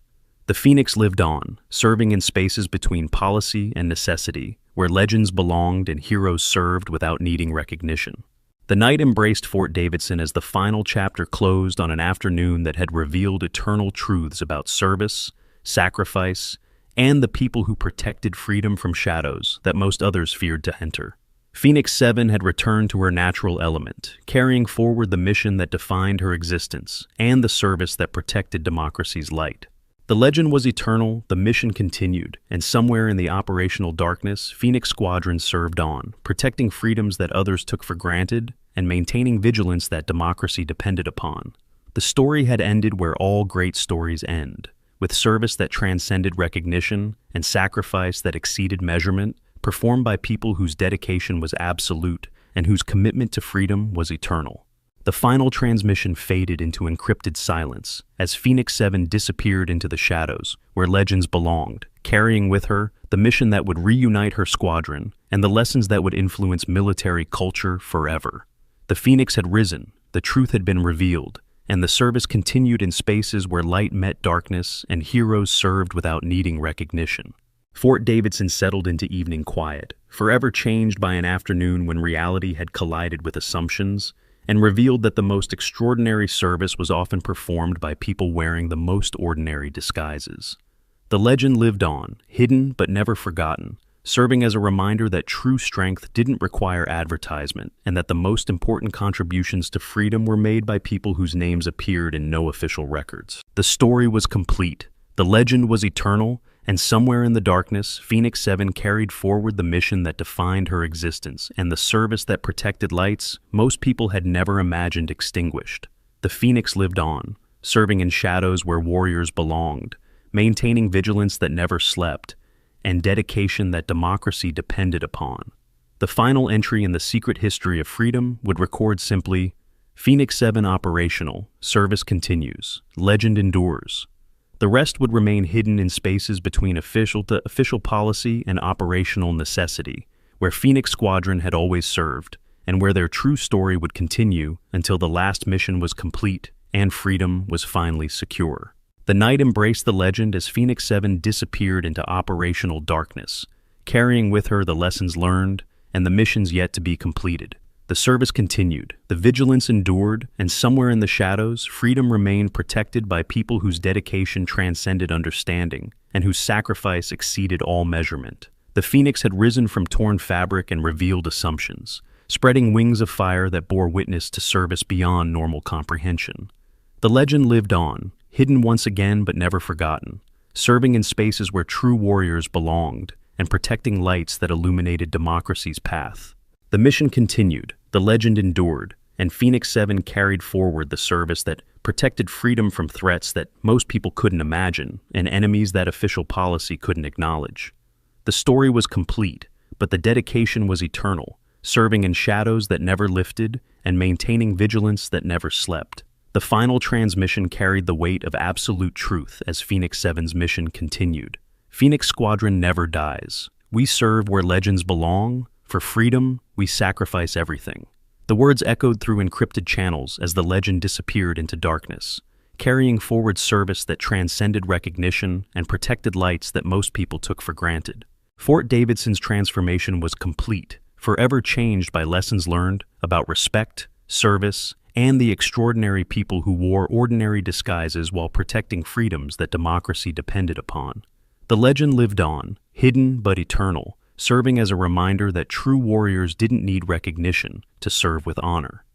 The Phoenix lived on, serving in spaces between policy and necessity, where legends belonged and heroes served without needing recognition. The night embraced Fort Davidson as the final chapter closed on an afternoon that had revealed eternal truths about service, sacrifice, and the people who protected freedom from shadows that most others feared to enter. Phoenix 7 had returned to her natural element, carrying forward the mission that defined her existence and the service that protected democracy's light. The legend was eternal, the mission continued, and somewhere in the operational darkness, Phoenix Squadron served on, protecting freedoms that others took for granted and maintaining vigilance that democracy depended upon. The story had ended where all great stories end, with service that transcended recognition and sacrifice that exceeded measurement, performed by people whose dedication was absolute and whose commitment to freedom was eternal. The final transmission faded into encrypted silence as Phoenix 7 disappeared into the shadows where legends belonged, carrying with her the mission that would reunite her squadron and the lessons that would influence military culture forever. The Phoenix had risen, the truth had been revealed, and the service continued in spaces where light met darkness and heroes served without needing recognition. Fort Davidson settled into evening quiet, forever changed by an afternoon when reality had collided with assumptions, and revealed that the most extraordinary service was often performed by people wearing the most ordinary disguises. The legend lived on, hidden but never forgotten, serving as a reminder that true strength didn't require advertisement and that the most important contributions to freedom were made by people whose names appeared in no official records. The story was complete, the legend was eternal, and somewhere in the darkness, Phoenix 7 carried forward the mission that defined her existence and the service that protected lights most people had never imagined extinguished. The Phoenix lived on, serving in shadows where warriors belonged, maintaining vigilance that never slept, and dedication that democracy depended upon. The final entry in the secret history of freedom would record simply, Phoenix 7 operational, service continues, legend endures. The rest would remain hidden in spaces between official policy and operational necessity, where Phoenix Squadron had always served, and where their true story would continue until the last mission was complete and freedom was finally secure. The night embraced the legend as Phoenix 7 disappeared into operational darkness, carrying with her the lessons learned and the missions yet to be completed. The service continued, the vigilance endured, and somewhere in the shadows, freedom remained protected by people whose dedication transcended understanding and whose sacrifice exceeded all measurement. The Phoenix had risen from torn fabric and revealed assumptions, spreading wings of fire that bore witness to service beyond normal comprehension. The legend lived on, hidden once again but never forgotten, serving in spaces where true warriors belonged and protecting lights that illuminated democracy's path. The mission continued, the legend endured, and Phoenix 7 carried forward the service that protected freedom from threats that most people couldn't imagine and enemies that official policy couldn't acknowledge. The story was complete, but the dedication was eternal, serving in shadows that never lifted and maintaining vigilance that never slept. The final transmission carried the weight of absolute truth as Phoenix 7's mission continued. Phoenix Squadron never dies. We serve where legends belong. For freedom, we sacrifice everything. The words echoed through encrypted channels as the legend disappeared into darkness, carrying forward service that transcended recognition and protected lights that most people took for granted. Fort Davidson's transformation was complete, forever changed by lessons learned about respect, service, and the extraordinary people who wore ordinary disguises while protecting freedoms that democracy depended upon. The legend lived on, hidden but eternal, serving as a reminder that true warriors didn't need recognition to serve with honor.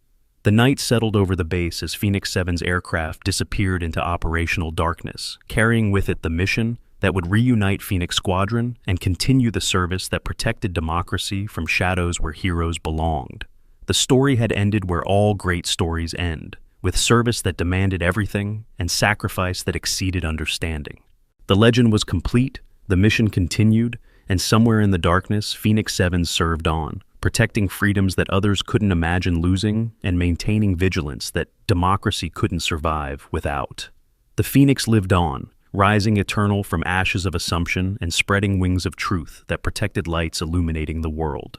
The night settled over the base as Phoenix 7's aircraft disappeared into operational darkness, carrying with it the mission that would reunite Phoenix Squadron and continue the service that protected democracy from shadows where heroes belonged. The story had ended where all great stories end, with service that demanded everything and sacrifice that exceeded understanding. The legend was complete, the mission continued, and somewhere in the darkness, Phoenix 7 served on, protecting freedoms that others couldn't imagine losing and maintaining vigilance that democracy couldn't survive without. The Phoenix lived on, rising eternal from ashes of assumption and spreading wings of truth that protected lights illuminating the world.